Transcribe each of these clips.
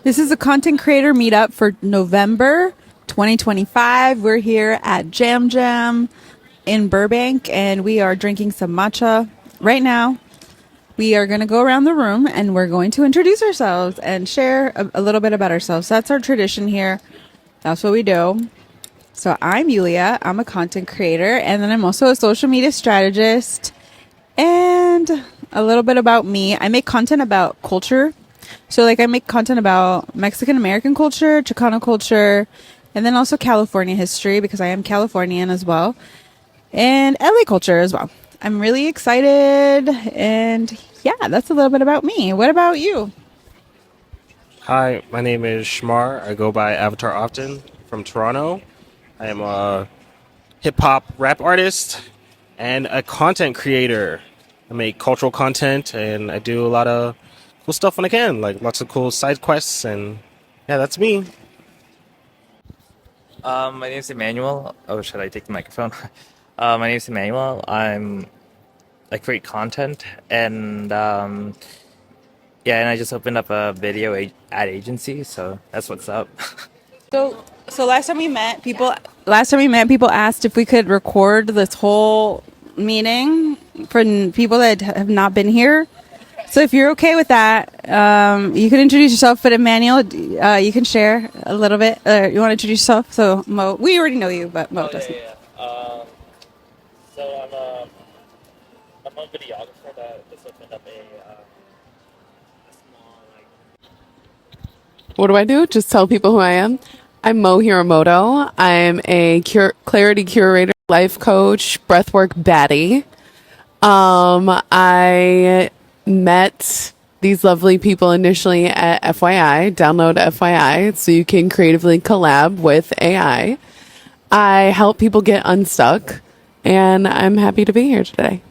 This is a content creator meetup for November 2025. We're here at Jam Jam in Burbank, and we are drinking some matcha right now. We are going to go around the room, and we're going to introduce ourselves and share a little bit about ourselves. That's our tradition here. That's what we do. So I'm Yulia. I'm a content creator, and then I'm also a social media strategist. And a little bit about me. I make content about culture. So like I make content about Mexican American culture, Chicano culture, and then also California history because I am Californian as well, and LA culture as well. I'm really excited, and yeah, that's a little bit about me. What about you? Hi, my name is Shmar. I go by Avatar OFTN from Toronto. I am a hip-hop rap artist and a content creator. I make cultural content, and I do a lot of cool stuff when I can, like lots of cool side quests, and yeah, that's me. My name is Emmanuel. Oh, should I take the microphone? My name is Emmanuel. I create content, and yeah, and I just opened up a video ad agency, so that's what's up. So last time we met, people asked if we could record this whole meeting for people that have not been here. So if you're okay with that, you can introduce yourself. But Emmanuel, you can share a little bit. You want to introduce yourself? So Mo, we already know you, but Mo doesn't. So I'm a videographer that just opened up a small What do I do? Just tell people who I am. I'm Mo Hiramoto. I'm a clarity curator, life coach, breathwork baddie. I met these lovely people initially at FYI. Download FYI so you can creatively collab with AI. I help people get unstuck, and I'm happy to be here today.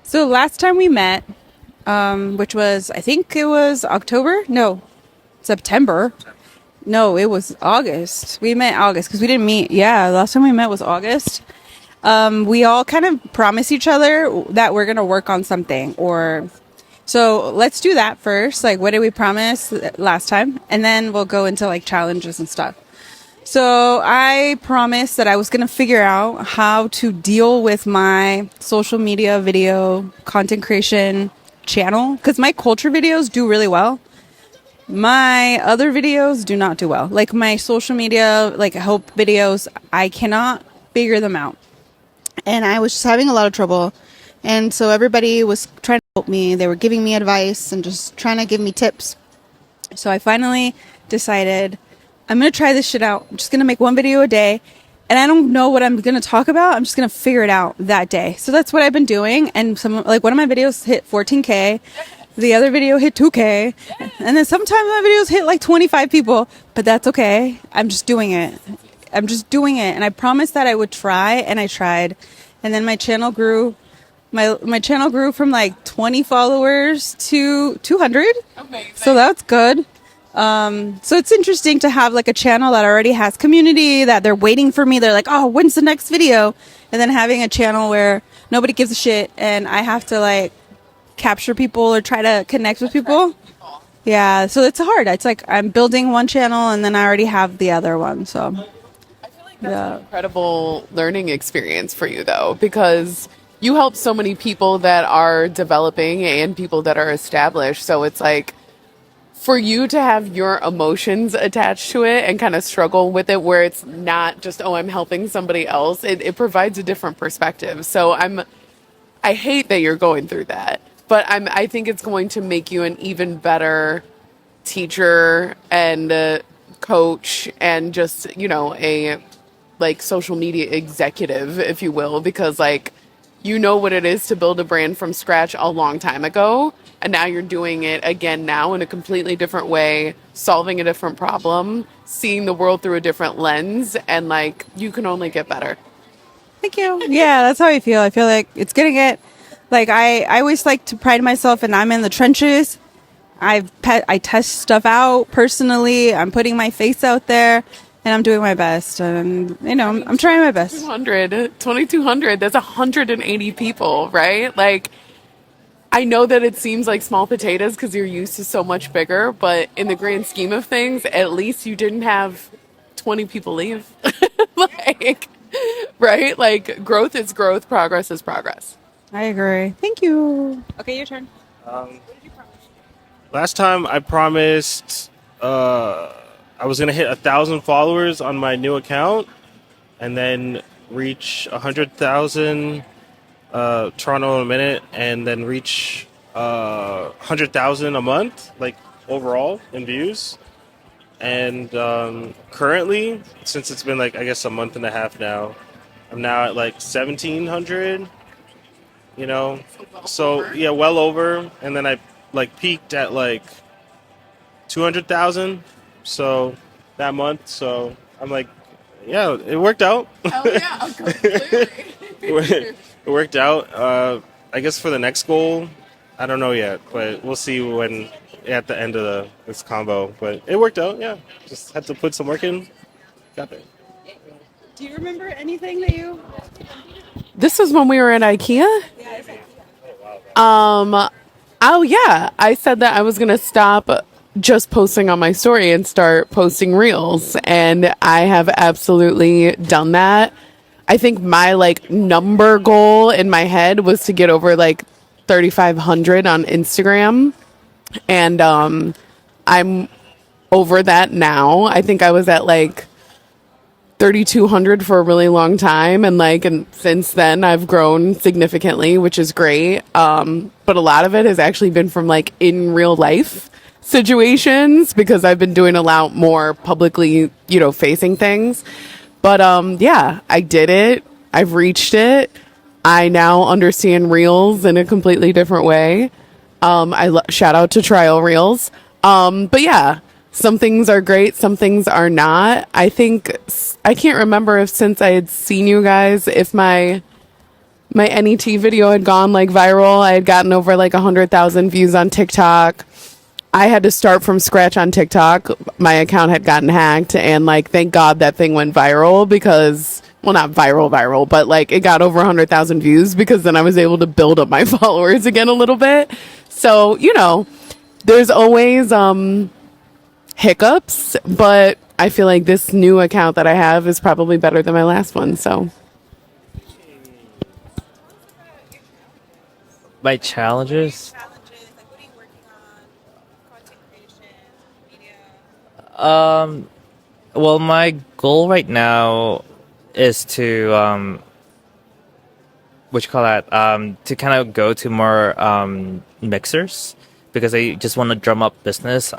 So last time we met, which was, I think it was October? No, September. No, it was August. We met August because we didn't meet. Yeah, last time we met was August. We all kind of promised each other that we're going to work on something, so let's do that first. Like, what did we promise last time? And then we'll go into like challenges and stuff. So I promised that I was going to figure out how to deal with my social media video content creation channel, because my culture videos do really well. My other videos do not do well. Like my social media, like help videos, I cannot figure them out. And I was just having a lot of trouble. And so everybody was trying to help me. They were giving me advice and just trying to give me tips. So I finally decided I'm going to try this shit out. I'm just going to make one video a day. And I don't know what I'm going to talk about. I'm just going to figure it out that day. So that's what I've been doing. And one of my videos hit 14K. The other video hit 2K. And then sometimes my videos hit like 25 people. But that's okay. I'm just doing it. And I promised that I would try, and I tried. And then my channel grew. My channel grew from like 20 followers to 200. Amazing. So that's good. So it's interesting to have like a channel that already has community, that they're waiting for me. They're like, oh, when's the next video? And then having a channel where nobody gives a shit and I have to like capture people or try to connect with people. Yeah. So it's hard. It's like I'm building one channel and then I already have the other one. So That's an incredible learning experience for you, though, because you help so many people that are developing and people that are established. So it's like for you to have your emotions attached to it and kind of struggle with it, where it's not just, oh, I'm helping somebody else. It provides a different perspective. So I hate that you're going through that, but I think it's going to make you an even better teacher and coach and just, a like social media executive, if you will, because like you know what it is to build a brand from scratch a long time ago, and now you're doing it again now in a completely different way, solving a different problem, seeing the world through a different lens, and like you can only get better. Thank you. Yeah, that's how I feel. I feel like it's gonna get like I always like to pride myself, and I'm in the trenches. I test stuff out personally. I'm putting my face out there. And I'm doing my best, and I'm trying my best. 2,200, that's 180 people, right? Like, I know that it seems like small potatoes because you're used to so much bigger, but in the grand scheme of things, at least you didn't have 20 people leave. Like, right? Like, growth is growth, progress is progress. I agree. Thank you. Okay, your turn. Last time I promised I was gonna hit 1,000 followers on my new account, and then reach 100,000 Toronto in a minute, and then reach 100,000 a month, like overall in views. And currently, since it's been like I guess a month and a half now, I'm now at like 1,700. You know, so yeah, well over. And then I like peaked at like 200,000. So that month, so I'm like, yeah, it worked out. Hell yeah, completely. It worked out. I guess for the next goal, I don't know yet, but we'll see when at the end of this combo. But it worked out. Yeah, just had to put some work in. Got there. Do you remember anything that you? This was when we were in IKEA. Yeah, it's like, Oh yeah, I said that I was gonna stop just posting on my story and start posting reels, and I have absolutely done that. I think my like number goal in my head was to get over like 3,500 on Instagram, and I'm over that now. I think I was at like 3,200 for a really long time, and since then I've grown significantly, which is great. But a lot of it has actually been from like in real life situations because I've been doing a lot more publicly, facing things. But yeah, I did it. I've reached it. I now understand reels in a completely different way. Shout out to trial reels. But yeah, some things are great, some things are not. I think I can't remember if since I had seen you guys, if my NET video had gone like viral. I had gotten over like 100,000 views on TikTok. I had to start from scratch on TikTok. My account had gotten hacked, and like thank God that thing went viral because, well, not viral, but like it got over 100,000 views because then I was able to build up my followers again a little bit. So, there's always hiccups, but I feel like this new account that I have is probably better than my last one. So My challenges. like what are you working on? Content creation, media. Well, my goal right now is to what you call that? To kind of go to more mixers because I just want to drum up business.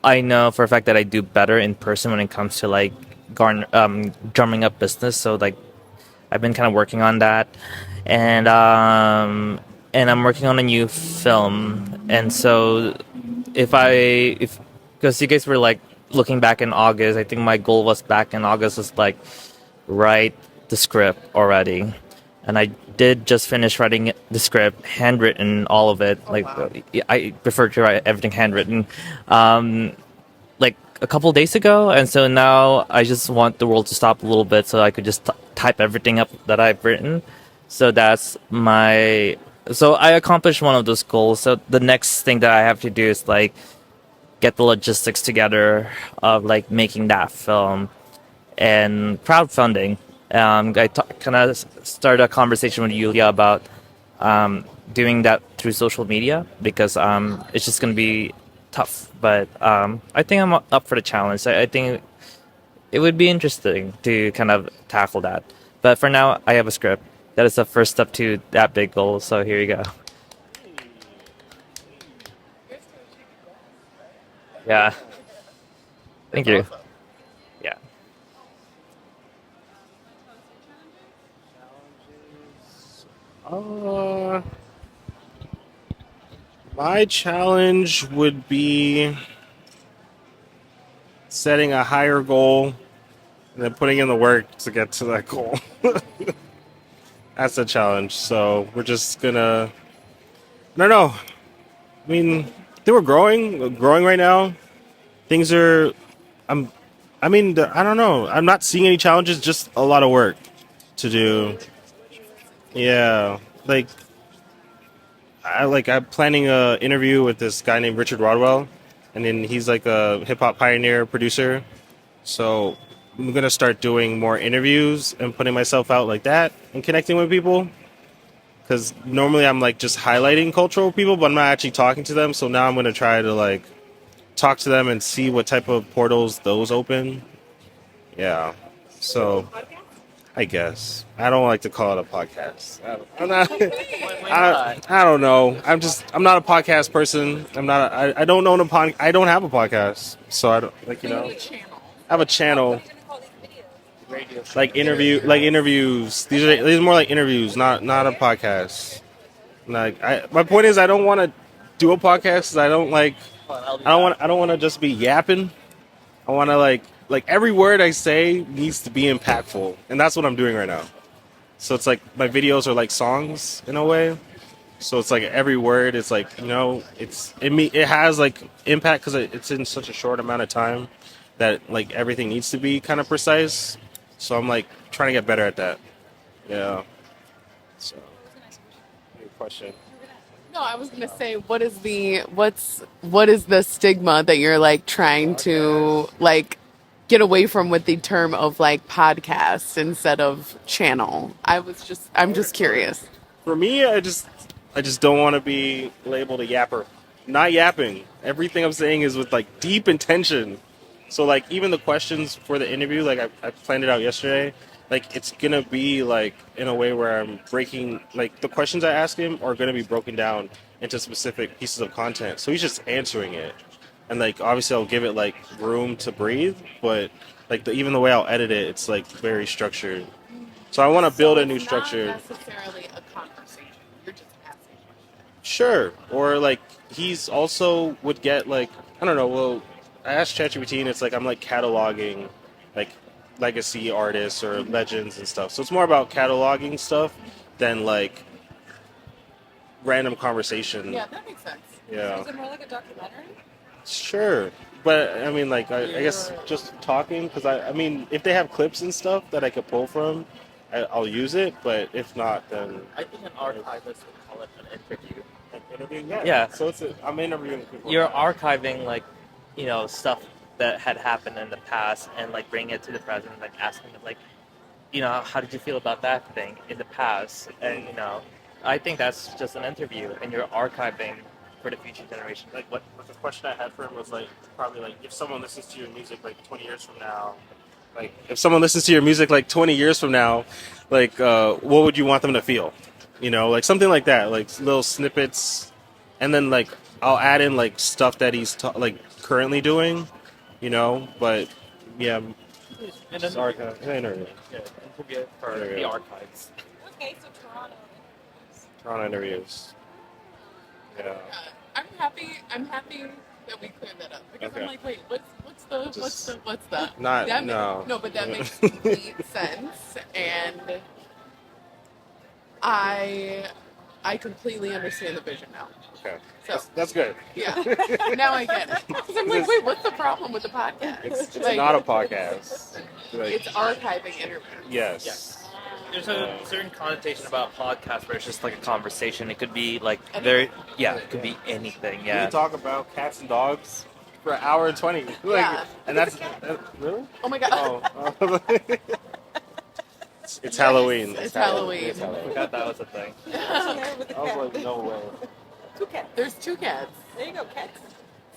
I know for a fact that I do better in person when it comes to like drumming up business. So like I've been kind of working on that, and I'm working on a new film. And so if because you guys were like looking back in August, I think my goal was back in August was like write the script already, and I did just finish writing the script, handwritten, all of it. Like I prefer to write everything handwritten. Like a couple days ago, and so now I just want the world to stop a little bit so I could just type everything up that I've written. So so I accomplished one of those goals. So the next thing that I have to do is like get the logistics together of like making that film and crowdfunding. I kind of started a conversation with Yulia about doing that through social media because it's just going to be tough. But I think I'm up for the challenge. I think it would be interesting to kind of tackle that. But for now, I have a script. That is the first step to that big goal. So here you go. Yeah. Thank you. Yeah. My challenge would be setting a higher goal and then putting in the work to get to that goal. That's the challenge. So we're just gonna. I don't know. I mean, I think we're growing right now. Things are. I don't know. I'm not seeing any challenges. Just a lot of work to do. Yeah, like I'm planning a interview with this guy named Richard Rodwell, and then he's like a hip hop pioneer producer. So I'm gonna start doing more interviews and putting myself out like that and connecting with people. Because normally I'm like just highlighting cultural people, but I'm not actually talking to them. So now I'm gonna try to like talk to them and see what type of portals those open. Yeah. So I guess I don't like to call it a podcast. I'm not. I don't know. I'm not a podcast person. I don't own a pod. I don't have a podcast, so I don't like I have a channel. Like interviews. These are more like interviews, not a podcast. Like my point is, I don't want to do a podcast. 'Cause I don't like. I don't want to just be yapping. I want to like every word I say needs to be impactful, and that's what I'm doing right now. So it's like my videos are like songs in a way. So it's like every word is like it has like impact because it's in such a short amount of time that like everything needs to be kind of precise. So I'm like trying to get better at that. Yeah. So, good question. No, I was gonna say, what is the stigma that you're like trying to like get away from with the term of like podcast instead of channel? I'm just curious. For me, I just don't want to be labeled a yapper. Not yapping. Everything I'm saying is with like deep intention. So like even the questions for the interview, like I planned it out yesterday. Like it's gonna be like in a way where I'm breaking like the questions I ask him are gonna be broken down into specific pieces of content. So he's just answering it, and like obviously I'll give it like room to breathe, but like even the way I'll edit it, it's like very structured. So I want to build a new structure. Not necessarily a conversation. You're just asking. Sure. Or like he's also would get like I don't know. Well, I asked ChatGPT and it's like I'm like cataloging like legacy artists or legends and stuff. So it's more about cataloging stuff than like random conversation. Yeah, that makes sense. Yeah. Is it more like a documentary? Sure. But I mean, like I guess just talking because I mean, if they have clips and stuff that I could pull from, I'll use it. But if not, then I think an archivist would call it an interview. an interview. Yeah. Yeah. So I'm interviewing people. You're archiving like, stuff that had happened in the past and like bringing it to the present, like asking them like, how did you feel about that thing in the past? And I think that's just an interview, and you're archiving for the future generation. Like what the question I had for him was like probably like if someone listens to your music like 20 years from now, like if someone listens to your music like 20 years from now, like what would you want them to feel? Like something like that, like little snippets, and then like I'll add in like stuff that he's like currently doing, but yeah, And just then archive. Interview. interview for There we the go. archives. Okay, so Toronto. Toronto interviews. Yeah. I'm happy that we cleared that up because Okay. I'm like, wait, what's that? Not That no. no, but that makes complete sense, and I completely understand the vision now. Okay. So That's good. yeah, now I get it. 'Cause I'm like, wait, what's the problem with the podcast? It's Like, not a podcast. Like, It's archiving interviews. yes. There's a certain connotation about podcast where it's just like a conversation. It could be like it could be anything. We Yeah. can talk about cats and dogs for an hour and 20. Like, Yeah. And that's really? Oh my god. Oh. It's Halloween. It's Halloween. It's I Halloween. forgot that was a thing. I was like, no way. Two cats. There's two cats, There you go, cats.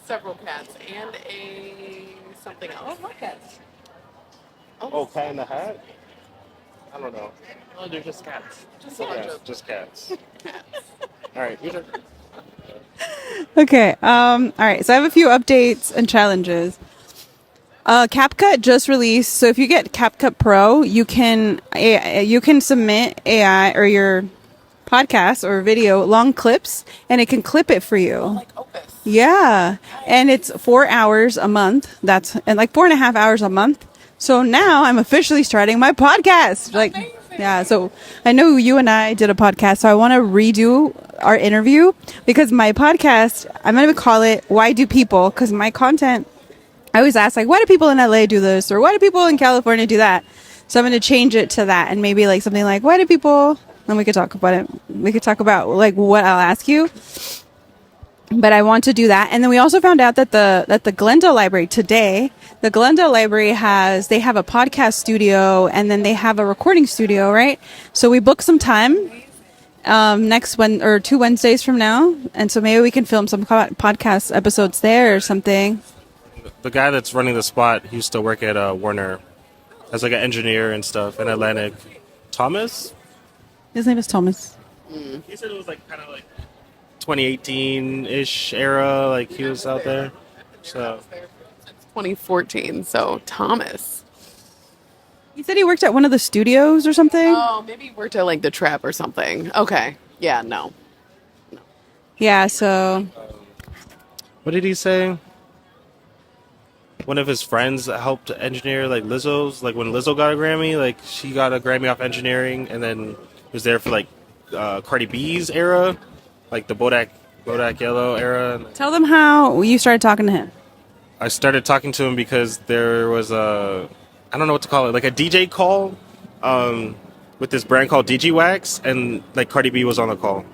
several cats, and a something else. More cats. Oh, Cat in the Hat? I don't know. Oh, they're just cats. Just a bunch Yeah, of just cats. cats. All right, your turn. Okay. All right. So I have a few updates and challenges. CapCut just released. So if you get CapCut Pro, you can submit AI or your podcast or video long clips, and it can clip it for you. Like Opus. Yeah, and it's 4 hours a month. And like 4.5 hours a month. So now I'm officially starting my podcast. Like, Amazing. yeah. So I know you and I did a podcast, so I want to redo our interview because my podcast, I'm going to call it "Why Do People?" Because my content, I always ask like, why do people in LA do this, or why do people in California do that? So I'm going to change it to that, and maybe like something like, why do people and we could talk about it. We could talk about like what I'll ask you. But I want to do that. And then we also found out that the Glendale Library today, the Glendale Library they have a podcast studio and then they have a recording studio, right? So we booked some time next 2 Wednesdays from now. And so maybe we can film some podcast episodes there or something. The guy that's running the spot, he used to work at Warner as like an engineer and stuff in Atlantic. Thomas? His name is Thomas. He said it was like kind of like 2018-ish era, like he was out there. So 2014. So Thomas. He said he worked at one of the studios or something. Oh, maybe he worked at like the Trap or something. Okay. Yeah. No. Yeah. So what did he say? One of his friends helped engineer like Lizzo's. Like when Lizzo got a Grammy, like she got a Grammy off engineering, and then was there for like Cardi B's era. Like the Bodak Yellow era. Tell them how you started talking to him. I started talking to him because there was I don't know what to call it, like a DJ call with this brand called DG Wax, and like Cardi B was on the call.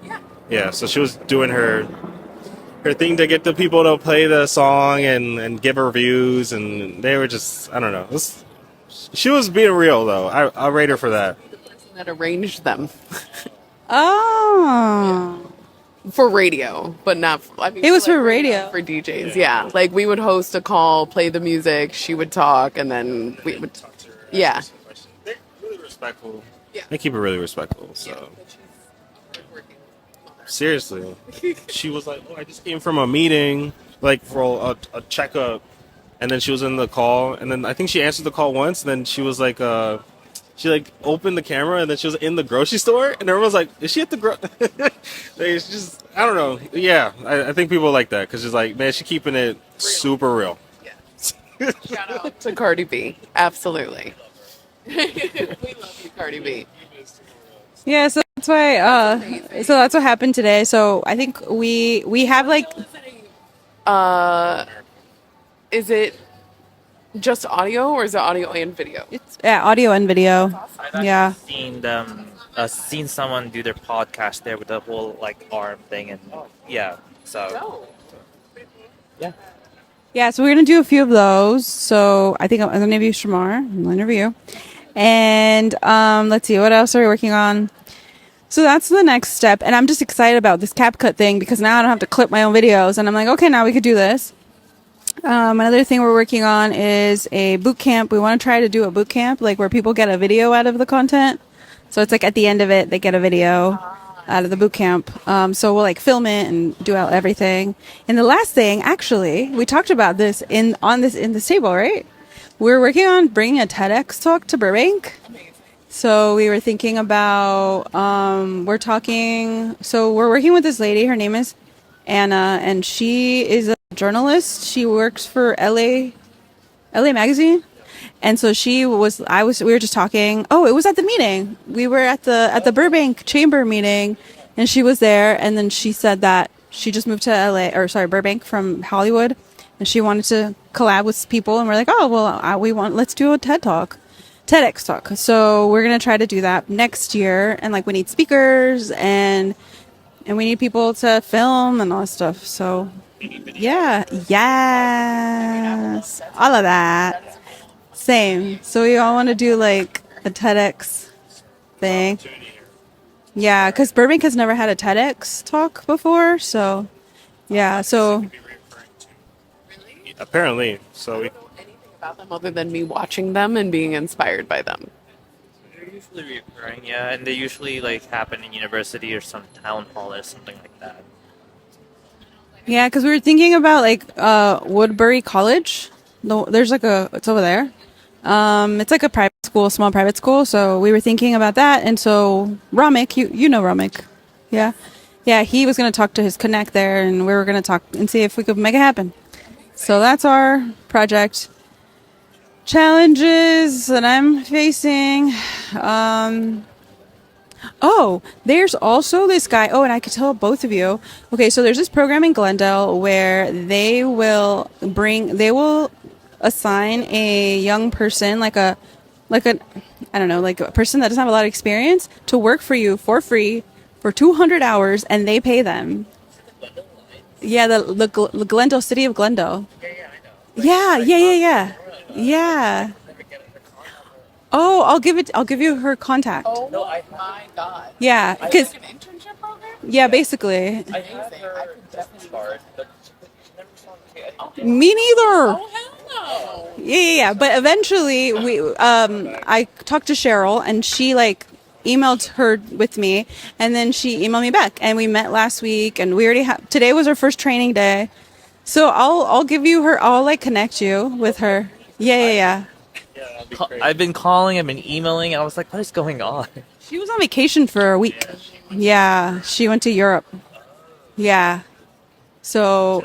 Yeah, so she was doing her thing to get the people to play the song and give reviews, and they were just, I don't know. She was being real, though. I'll rate her for that. The person that arranged them. Oh. For radio, but not. I mean, It was like, for radio. for DJs. Yeah, like we would host a call, play the music, she would talk, and then we would. Talk to her, Yeah. ask her questions. They're really respectful. Yeah. They keep it really respectful. So seriously, she was like, "Oh, I just came from a meeting, like for a checkup," and then she was in the call, and then I think she answered the call once, and then she was like, She like opened the camera and then she was in the grocery store and everyone was like, "Is she at the It's just, I don't know. Yeah, I think people like that because she's like, man, she's keeping it super real. Yeah. Shout out to Cardi B. Absolutely. We love you, Cardi B. Yeah, so that's why. So that's what happened today. So I think we have like. Is it just audio or is it audio and video? It's audio and video. I've Yeah. seen them, seen someone do their podcast there with the whole like arm thing, and yeah, so yeah. Yeah, so we're gonna do a few of those. So I think I'm gonna interview Shamar. I'll interview, and let's see, what else are we working on? So that's the next step, and I'm just excited about this CapCut thing because now I don't have to clip my own videos, and I'm like, okay, now we could do this. Another thing we're working on is a boot camp. We want to try to do a boot camp, like where people get a video out of the content. So it's like at the end of it, they get a video out of the boot camp. So we'll like film it and do out everything. And the last thing, actually, we talked about this in this table, right? We're working on bringing a TEDx talk to Burbank. So we were thinking about, so we're working with this lady. Her name is Anna, and she is a journalist. She works for LA Magazine. And so we were just talking. Oh, it was at the meeting. We were at the Burbank chamber meeting, and she was there. And then she said that she just moved to Burbank from Hollywood, and she wanted to collab with people. And we're like, oh, well, let's do a TEDx talk. So we're going to try to do that next year. And like, we need speakers and we need people to film and all that stuff. So yeah, yes, all of that. Same. So we all want to do like a TEDx thing. Yeah, because Burbank has never had a TEDx talk before. So yeah, so Apparently. So we Anything about them other than me watching them and being inspired by them? They're usually recurring, yeah, and they usually like happen in university or some town hall or something like that. yeah, because we were thinking about like Woodbury College. No, there's like it's over there. It's like a private school, small private school. So we were thinking about that. And so Ramik, you know Ramik. Yeah. Yeah, he was going to talk to his connect there, and we were going to talk and see if we could make it happen. So that's our project. Challenges that I'm facing. There's also this guy. Oh, and I could tell both of you. Okay, so there's this program in Glendale where they will assign a young person, like a like I don't know, like a person that doesn't have a lot of experience to work for you for free for 200 hours, and they pay them. Yeah, the Glendale, city of Glendale. Yeah, yeah, yeah, yeah, yeah. Oh, I'll give you her contact. Oh my god. Yeah, Is it because like an internship program? yeah, basically. Amazing. I could definitely. Me neither. Oh hell no. Yeah, yeah, yeah. But eventually, I talked to Cheryl, and she like emailed her with me, and then she emailed me back, and we met last week, and we already have. Today was our first training day, so I'll give you her. I'll like connect you with her. Yeah, yeah, yeah. I've been calling, I've been emailing, and I was like, what is going on? She was on vacation for a week. Yeah, she went to Europe. Yeah. So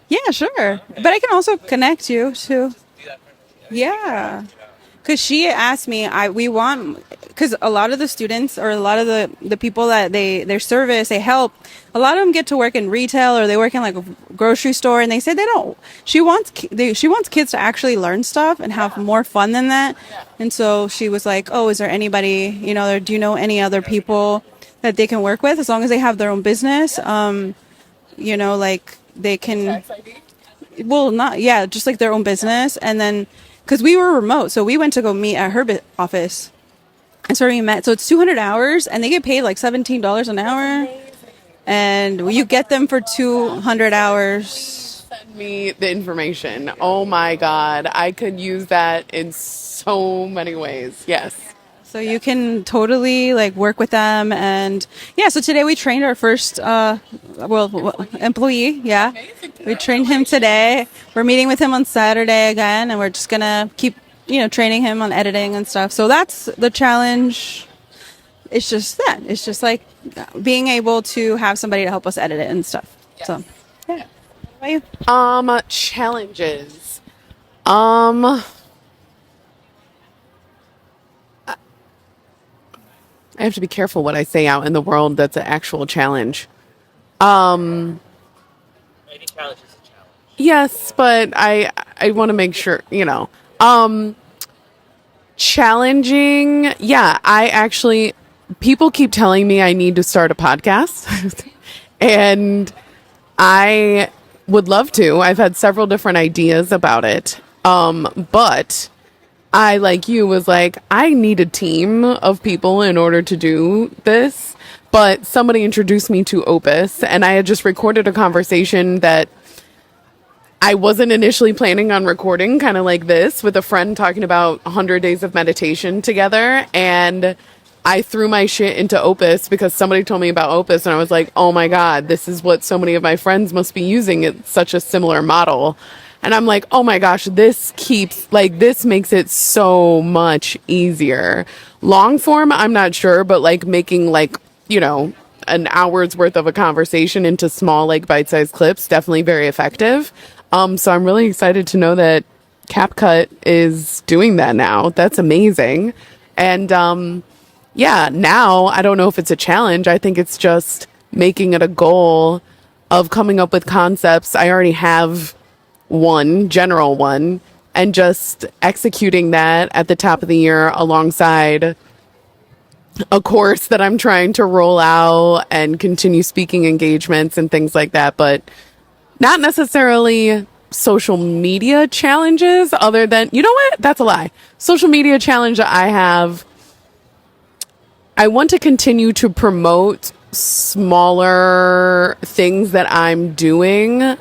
yeah, sure. But I can also connect you to. Yeah. Because she asked me, we want, because a lot of the students or a lot of the people that their service, they help, a lot of them get to work in retail or they work in like a grocery store, and they say they don't, she wants kids to actually learn stuff and have more fun than that. And so she was like, oh, is there anybody, do you know any other people that they can work with as long as they have their own business? Like they can, well, not, yeah, just like their own business. And then, because we were remote, so we went to go meet at her office. And so we met. So it's 200 hours, and they get paid like $17 an hour. And you get them for 200 hours. Send me the information. Oh my god, I could use that in so many ways. Yes. So you can totally like work with them. And yeah, so today we trained our first employee. Yeah, we trained him today. We're meeting with him on Saturday again, and we're just gonna keep training him on editing and stuff. So that's the challenge. It's just that. It's just like being able to have somebody to help us edit it and stuff. Yes. So yeah. What about you? Challenges. I have to be careful what I say out in the world that's an actual challenge. Any challenge is a challenge. Yes, but I want to make sure, challenging. Yeah, people keep telling me I need to start a podcast and I would love to. I've had several different ideas about it. But I, like you, was like, I need a team of people in order to do this. But somebody introduced me to Opus, and I had just recorded a conversation that I wasn't initially planning on recording, kind of like this, with a friend talking about 100 days of meditation together. And I threw my shit into Opus because somebody told me about Opus, and I was like, oh my God, this is what so many of my friends must be using. It's such a similar model. And I'm like, oh my gosh, this makes it so much easier. Long form, I'm not sure, but like making an hour's worth of a conversation into small, like bite-sized clips, definitely very effective. So I'm really excited to know that CapCut is doing that now. That's amazing. And, now I don't know if it's a challenge. I think it's just making it a goal of coming up with concepts. I already have one general one, and just executing that at the top of the year alongside a course that I'm trying to roll out and continue speaking engagements and things like that, but not necessarily social media challenges other than, you know what? That's a lie. Social media challenge that I want to continue to promote smaller things that I'm doing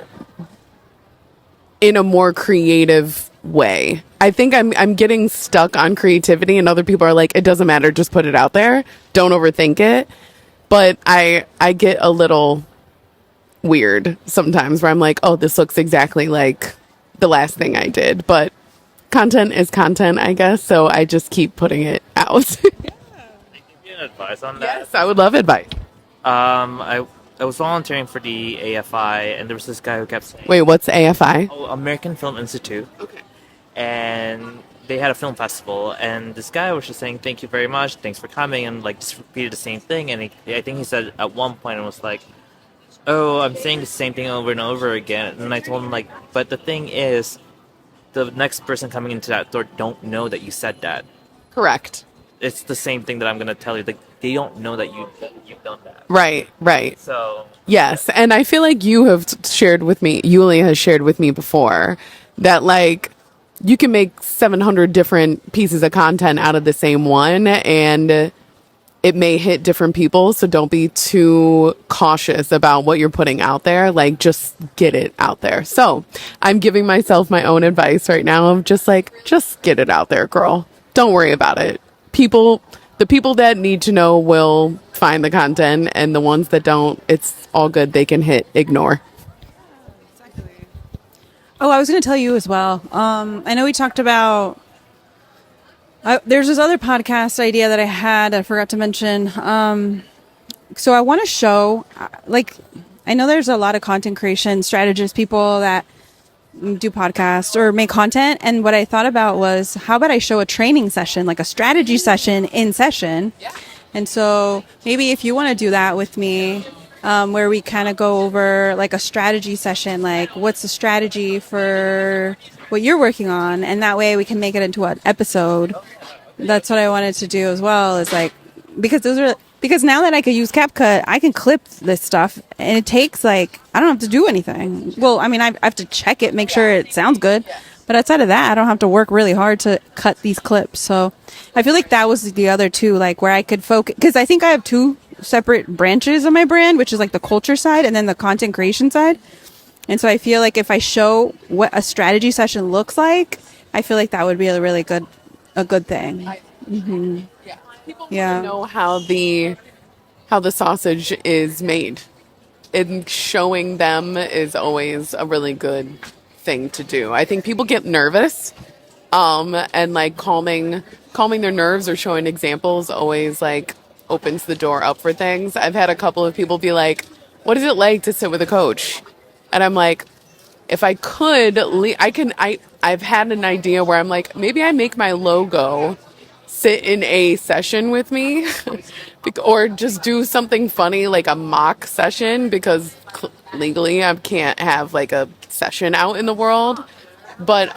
in a more creative way. I think I'm getting stuck on creativity, and other people are like, it doesn't matter, just put it out there. Don't overthink it. But I get a little weird sometimes where I'm like, oh, this looks exactly like the last thing I did. But content is content, I guess. So I just keep putting it out. Can I give you an advice on that? Yes, I would love advice. I was volunteering for the AFI, and there was this guy who kept saying, Wait, what's AFI? "Oh, American Film Institute." Okay. And they had a film festival, and this guy was just saying, "Thank you very much, thanks for coming," and like just repeated the same thing. And I think he said at one point it was like, "Oh, I'm saying the same thing over and over again." And I told him like, "But the thing is, the next person coming into that door don't know that you said that. Correct. It's the same thing that I'm gonna tell you. Like they don't know that you've done that. Right, right. So Yes, and I feel like you have shared with me, Yulia has shared with me before, that like you can make 700 different pieces of content out of the same one, and it may hit different people. So don't be too cautious about what you're putting out there. Like, just get it out there. So I'm giving myself my own advice right now of just get it out there, girl. Don't worry about it. The people that need to know will find the content, and the ones that don't, it's all good. They can hit ignore. Oh, I was going to tell you as well. I know we talked about. There's this other podcast idea that I had. I forgot to mention. So I want to show, I know there's a lot of content creation strategists, people that do podcasts or make content. And what I thought about was, how about I show a training session, like a strategy session in session? Yeah. And so maybe if you want to do that with me, where we kind of go over like a strategy session, like what's the strategy for what you're working on? And that way we can make it into an episode. That's what I wanted to do as well, is like, because now that I could use CapCut, I can clip this stuff, and it takes I don't have to do anything. Well, I mean, I have to check it, make sure it sounds good. But outside of that, I don't have to work really hard to cut these clips. So I feel like that was the other two, like where I could focus, because I think I have two separate branches of my brand, which is like the culture side and then the content creation side. And so I feel like if I show what a strategy session looks like, I feel like that would be a good thing. Mm-hmm. People want to know how the sausage is made. And showing them is always a really good thing to do. I think people get nervous, and like calming their nerves or showing examples always like opens the door up for things. I've had a couple of people be like, "What is it like to sit with a coach?" And I'm like, if I could, I've had an idea where I'm like, maybe I make my logo sit in a session with me or just do something funny like a mock session, because legally I can't have like a session out in the world. But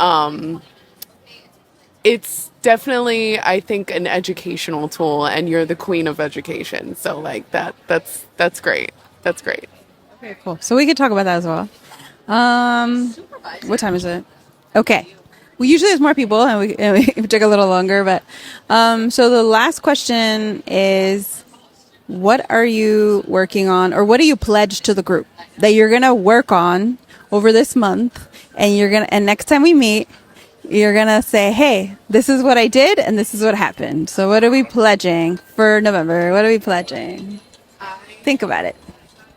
it's definitely, I think, an educational tool, and you're the queen of education. So like that's great. That's great. Okay, cool. So we could talk about that as well. What time is it? Okay. Well, usually there's more people, and we took a little longer, but so the last question is, what are you working on, or what do you pledge to the group that you're gonna work on over this month, and next time we meet, you're gonna say, hey, this is what I did and this is what happened. So what are we pledging for November? What are we pledging? Think about it.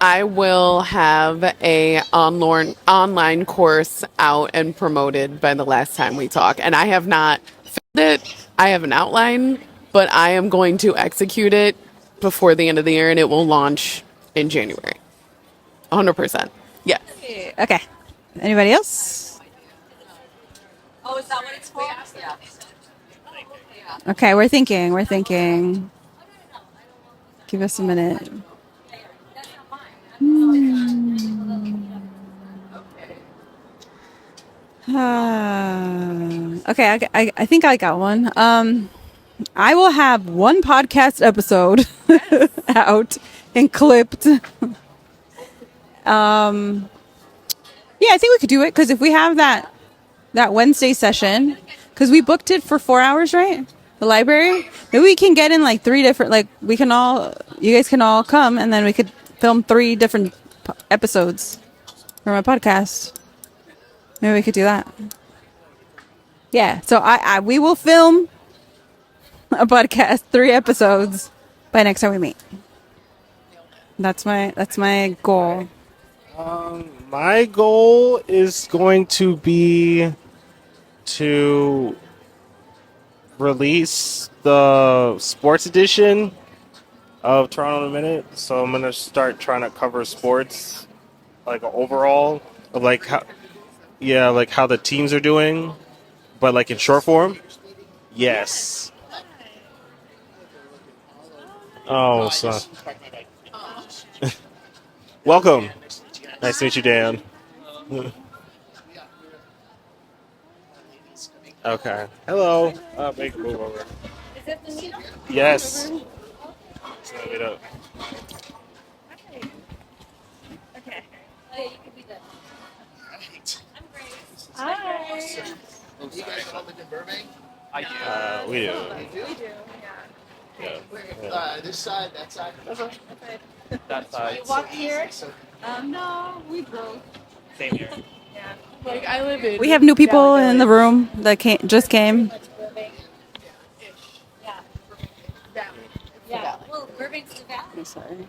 I will have a online course out and promoted by the last time we talk. And I have not filmed it. I have an outline, but I am going to execute it before the end of the year, and it will launch in January. 100%. Yeah. Okay. Anybody else? Oh, is that what it's called? Yeah. Okay, we're thinking. Give us a minute. Okay, I think I got one. I will have one podcast episode out and clipped. Yeah, I think we could do it, because if we have that Wednesday session, because we booked it for 4 hours, right? The library. Maybe we can get in like 3 different, you guys can all come, and then we could film 3 different episodes for my podcast. Maybe we could do that. Yeah. So we will film a podcast, 3 episodes by next time we meet. That's my goal. My goal is going to be to release the sports edition of Toronto in a Minute. So I'm gonna start trying to cover sports, like overall, of like how the teams are doing, but like in short form. Yes. Oh, son. Welcome. Nice to meet you, Dan. Okay. Hello. Make a move over. Yes. So meet up. You guys all live in Burbank? We do. This side, that side. That side. Walk here? No, we drove. Same here. Like I live in. We have new people in the room that just came. Yeah. Well, Burbank's the valley. I'm sorry.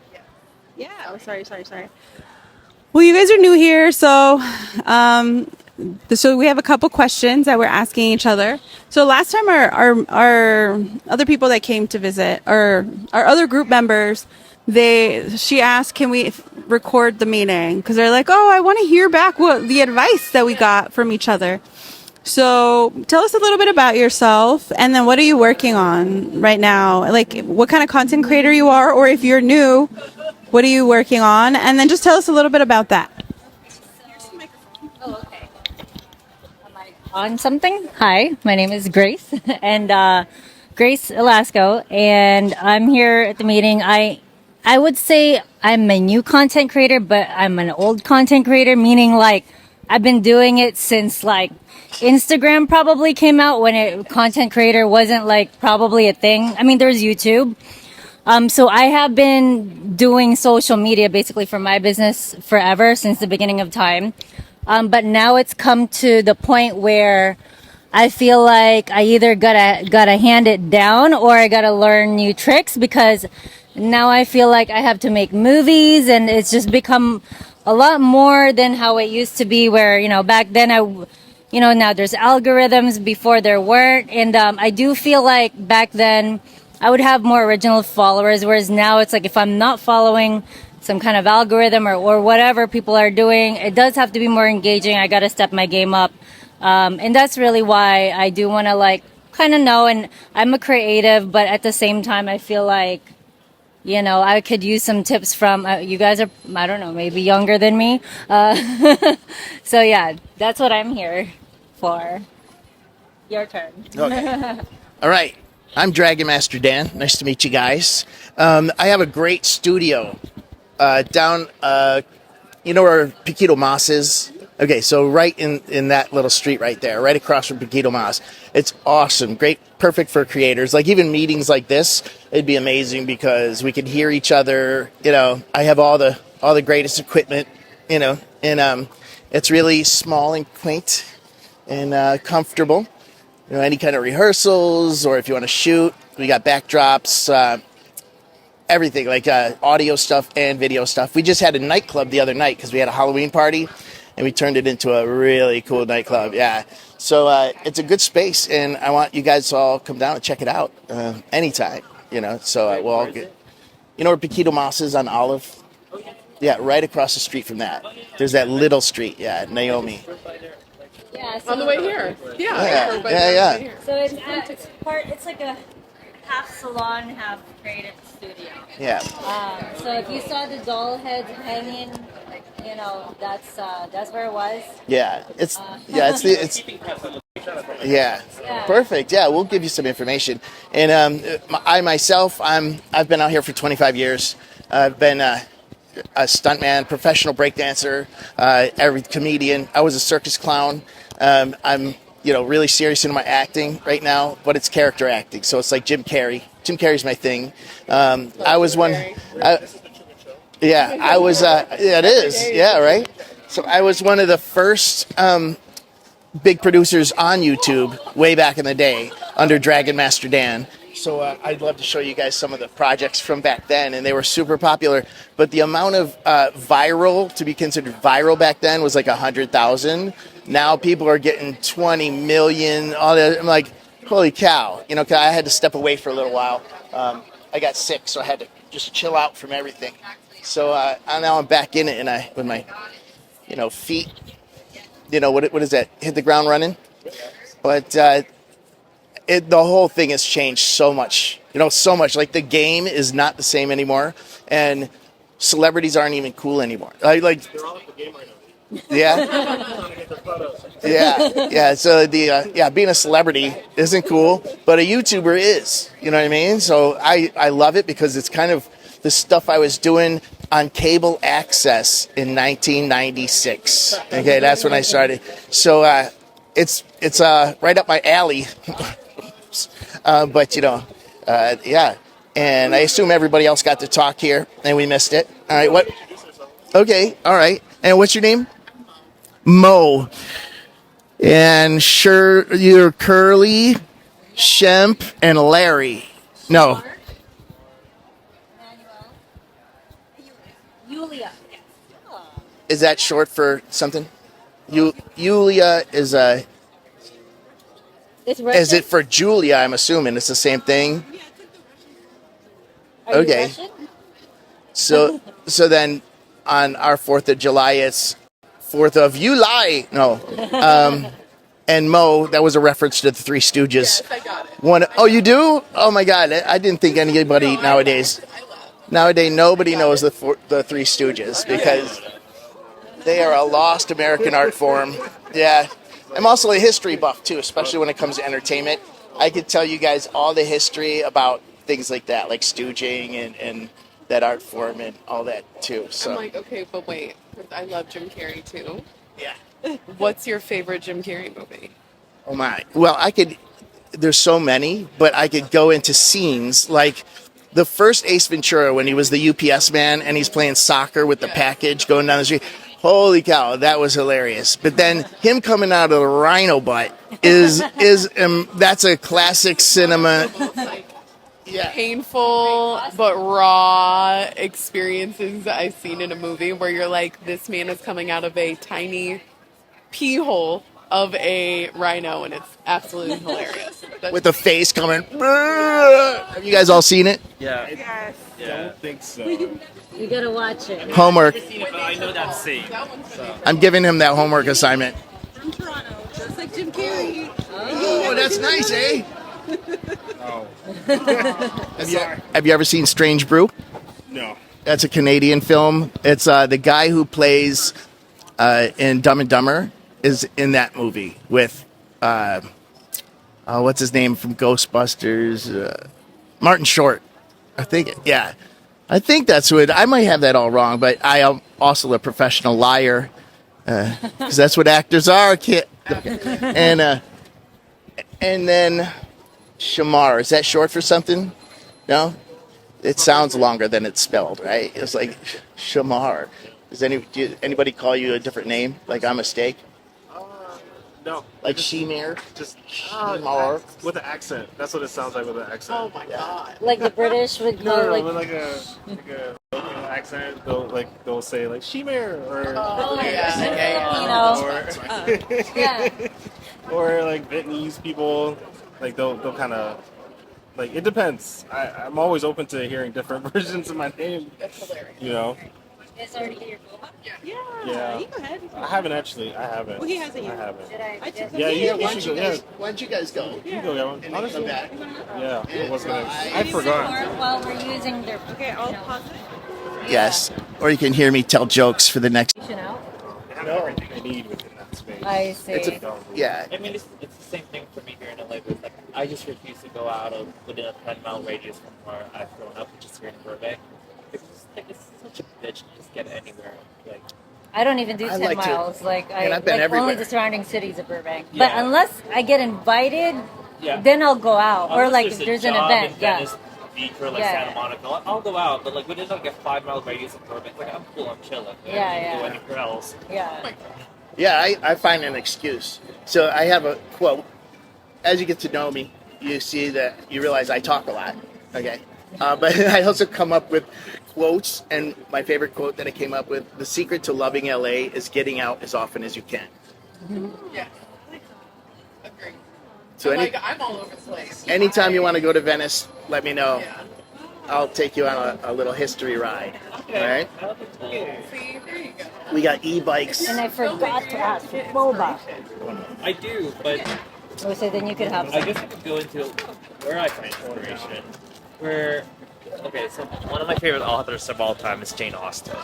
Yeah. Oh, sorry. Well, you guys are new here, so so we have a couple questions that we're asking each other. So last time, our other people that came to visit, or our other group members, she asked, can we record the meeting? Because they're like, oh, I want to hear back what the advice that we got from each other. So tell us a little bit about yourself, and then what are you working on right now? Like, what kind of content creator you are, or if you're new, what are you working on? And then just tell us a little bit about that. Oh, okay. Am I on something? Hi, my name is Grace, and Grace Elasco, and I'm here at the meeting. I would say I'm a new content creator, but I'm an old content creator, meaning like I've been doing it since like Instagram probably came out, when content creator wasn't like probably a thing. I mean, there's YouTube. So I have been doing social media basically for my business forever, since the beginning of time. But now it's come to the point where I feel like I either gotta hand it down, or I gotta learn new tricks, because now I feel like I have to make movies, and it's just become a lot more than how it used to be, where, back then now there's algorithms, before there weren't. And I do feel like back then I would have more original followers, whereas now it's like if I'm not following some kind of algorithm or whatever people are doing, it does have to be more engaging. I got to step my game up. And that's really why I do want to like kind of know. And I'm a creative, but at the same time, I feel like, I could use some tips from you guys are, I don't know, maybe younger than me. So yeah, that's what I'm here for. Your turn. Okay. All right. I'm Dragon Master Dan. Nice to meet you guys. I have a great studio down, you know where Paquito Mas is? Okay, so right in that little street right there, right across from Paquito Mas. It's awesome. Great, perfect for creators. Like even meetings like this, it'd be amazing because we could hear each other. I have all the greatest equipment, and it's really small and quaint and comfortable. Any kind of rehearsals, or if you want to shoot, we got backdrops, everything, like audio stuff and video stuff. We just had a nightclub the other night because we had a Halloween party, and we turned it into a really cool nightclub. Yeah, so it's a good space, and I want you guys to all come down and check it out anytime. So we'll all get. You know where Paquito Mas is on Olive? Yeah, right across the street from that. There's that little street. Yeah, Naomi. Yeah, On the way here. Yeah. So it's like a half salon, half creative studio. Yeah. So if you saw the doll heads hanging, that's where it was. Yeah. It's yeah. Perfect. Yeah, we'll give you some information. And I myself, I've been out here for 25 years. I've been a stuntman, professional breakdancer, every comedian. I was a circus clown. I'm really serious in my acting right now, but it's character acting. So it's like Jim Carrey. Jim Carrey's my thing. I was one. I was. It is. Yeah. Right. So I was one of the first big producers on YouTube way back in the day under Dragon Master Dan. So I'd love to show you guys some of the projects from back then, and they were super popular. But the amount of viral, to be considered viral back then, was like 100,000. Now people are getting 20 million. All that. I'm like, holy cow! 'Cause I had to step away for a little while. I got sick, so I had to just chill out from everything. So now I'm back in it, and with my, feet. What is that? Hit the ground running. But the whole thing has changed so much. So much. Like the game is not the same anymore, and celebrities aren't even cool anymore. Like they're all at the game right now. Yeah. Yeah. So being a celebrity isn't cool, but a YouTuber is. You know what I mean? So I love it because it's kind of the stuff I was doing on cable access in 1996. Okay, that's when I started. So it's right up my alley. But yeah. And I assume everybody else got to talk here, and we missed it. All right, what? Okay, all right. And what's your name? Mo. And sure, you're Curly, Shemp, and Larry. No. Yulia. Is that short for something? Yulia is It's Is it for Julia? I'm assuming it's the same thing. Okay. So then on our 4th of July, it's 4th of July. No. And Mo, that was a reference to the Three Stooges. Yes, I got it. Oh, you do? Oh my God. I didn't think anybody nowadays. Nowadays, nobody knows the Three Stooges because they are a lost American art form. Yeah. I'm also a history buff too, especially when it comes to entertainment. I could tell you guys all the history about things like that, like stooging and that art form and all that too. So I'm like, okay, but wait. I love Jim Carrey too. yeah. What's your favorite Jim Carrey movie? Oh my. Well, there's so many, but I could go into scenes like the first Ace Ventura when he was the UPS man and he's playing soccer with the package going down the street. Holy cow, that was hilarious. But then him coming out of the rhino butt is that's a classic cinema. Yeah. Painful but raw experiences I've seen in a movie where you're like, this man is coming out of a tiny pee hole of a rhino, and it's absolutely hilarious. With the face coming. Have you guys all seen it? Yeah. Yes. Yeah. I don't think so. You gotta watch it. Homework. I know that scene. I'm giving him that homework assignment. From Toronto, just like Jim Carrey. Oh, that's nice, eh? Oh, Have you ever seen Strange Brew? no. That's a Canadian film. It's the guy who plays in Dumb and Dumber is in that movie with what's his name from Ghostbusters? Martin Short, I think. Yeah, I think that's what. I might have that all wrong, but I am also a professional liar because that's what actors are. Kid. And then Shamar, is that short for something? No? It sounds longer than it's spelled, right? It's like Shamar. Does anybody call you a different name? Like I'm a steak? No. Like Shemar? Just Shamar? with an accent. That's what it sounds like with an accent. Oh my god. Like the British would No, go with like. like a local accent. They'll say like Shemar or Oh yeah. You know. Yeah. or like Vietnamese people. Like they'll kind of like it depends. I'm always open to hearing different versions of my name. That's hilarious. You know. You guys already get your boba? Yeah. You go ahead. I haven't actually. I haven't. Well, he hasn't I yet. haven't. Did I? took Yeah, you Why should go. Yeah, don't you guys go? you go get one. And then Honestly, come back. yeah. I was gonna. I I forgot. While we're using their. Okay, I'll pause it. Yes. Or you can hear me tell jokes for the next. Out. I have everything I need within that space. I see. It's yeah. I mean, it's the same thing for me here in LA. But like, I just refuse to go out of within a 10-mile radius from where I've grown up, which is here in Burbank. It's such a bitch to just get anywhere. Like, I don't even do I 10 like to- miles. Like and I I've been like everywhere. only the surrounding cities of Burbank. But Yeah. unless I get invited, yeah. then I'll go out. Or Unless like if a there's an job event. in Yeah. Venice Beach or like Yeah. Santa Monica, I'll go out. But like within like a 5-mile radius of Burbank, like I'm cool, I'm chilling. I Yeah, don't need to yeah. go anywhere else. Yeah. Yeah, I find an excuse. So I have a quote. As you get to know me, you see that you realize I talk a lot. Okay. But I also come up with quotes, and my favorite quote that I came up with: "The secret to loving LA is getting out as often as you can." Yes. Agree. So I'm all over the place. anytime you want to go to Venice, let me know. Yeah. I'll take you on a little history ride. All right? See, there you go. We got e-bikes. And I forgot to ask for boba. I do, but Oh, so then you could have I some. guess I could go into where I find inspiration. Where, okay, so one of my favorite authors of all time is Jane Austen.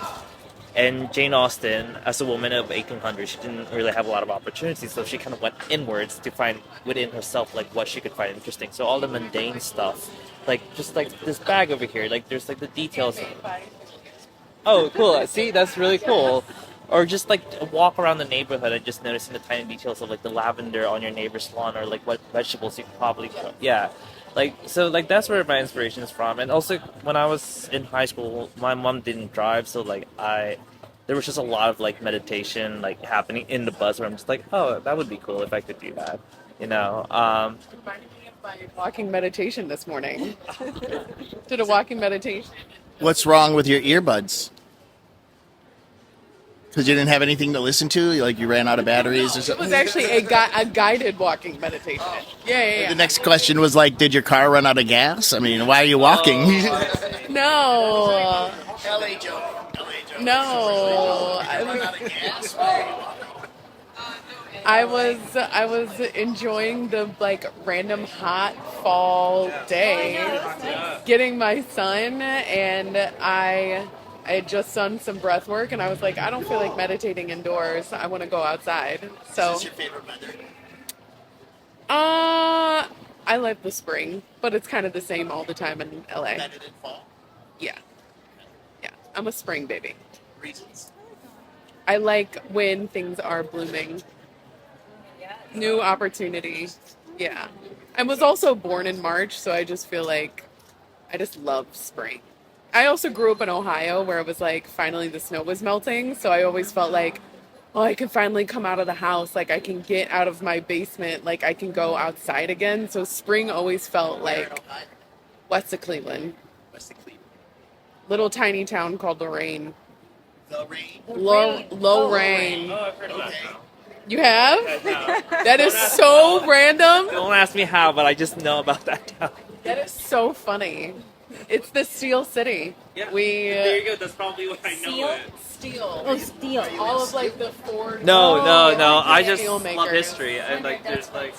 And Jane Austen, as a woman of 1800, she didn't really have a lot of opportunities, so she kind of went inwards to find within herself like what she could find interesting. So all the mundane stuff, like just like this bag over here, like there's like the details. Oh, cool! See, that's really cool. Or just like a walk around the neighborhood and just noticing the tiny details of like the lavender on your neighbor's lawn, or like what vegetables you could probably put. Yeah, like so like that's where my inspiration is from. And also when I was in high school, my mom didn't drive, so like there was just a lot of like meditation like happening in the bus where I'm just like, oh, that would be cool if I could do that, you know. Reminded me of my walking meditation this morning. Did a walking meditation. What's wrong with your earbuds? Because you didn't have anything to listen to? Like you ran out of batteries or It something? was actually a guided walking meditation. Yeah. The next question was like, did your car run out of gas? I mean, why are you walking? No. LA joke. No. I was enjoying the like random hot fall day, getting my sun, and I had just done some breath work, and I was like, I don't feel like meditating indoors. I want to go outside. So, What's your favorite weather? I like the spring, but it's kind of the same all the time in LA. Better than fall? Yeah, I'm a spring baby. Reasons? I like when things are blooming. New opportunity. Yeah. I was also born in March, so I just feel like I just love spring. I also grew up in Ohio where it was like finally the snow was melting, so I always felt like, oh, I can finally come out of the house, like I can get out of my basement, like I can go outside again. So spring always felt like west of Cleveland, West of Cleveland. little tiny town called Lorraine. The rain. Lorraine. Oh, I've heard about Okay. You have? that. That is so random. Don't ask me how, but I just know about that town. That is so funny. It's the Steel City. Yeah. We There you go. That's probably what I know it. Steel. Oh, steel. All of like the Ford. No. I just Steel love makers. history. And like, there's like,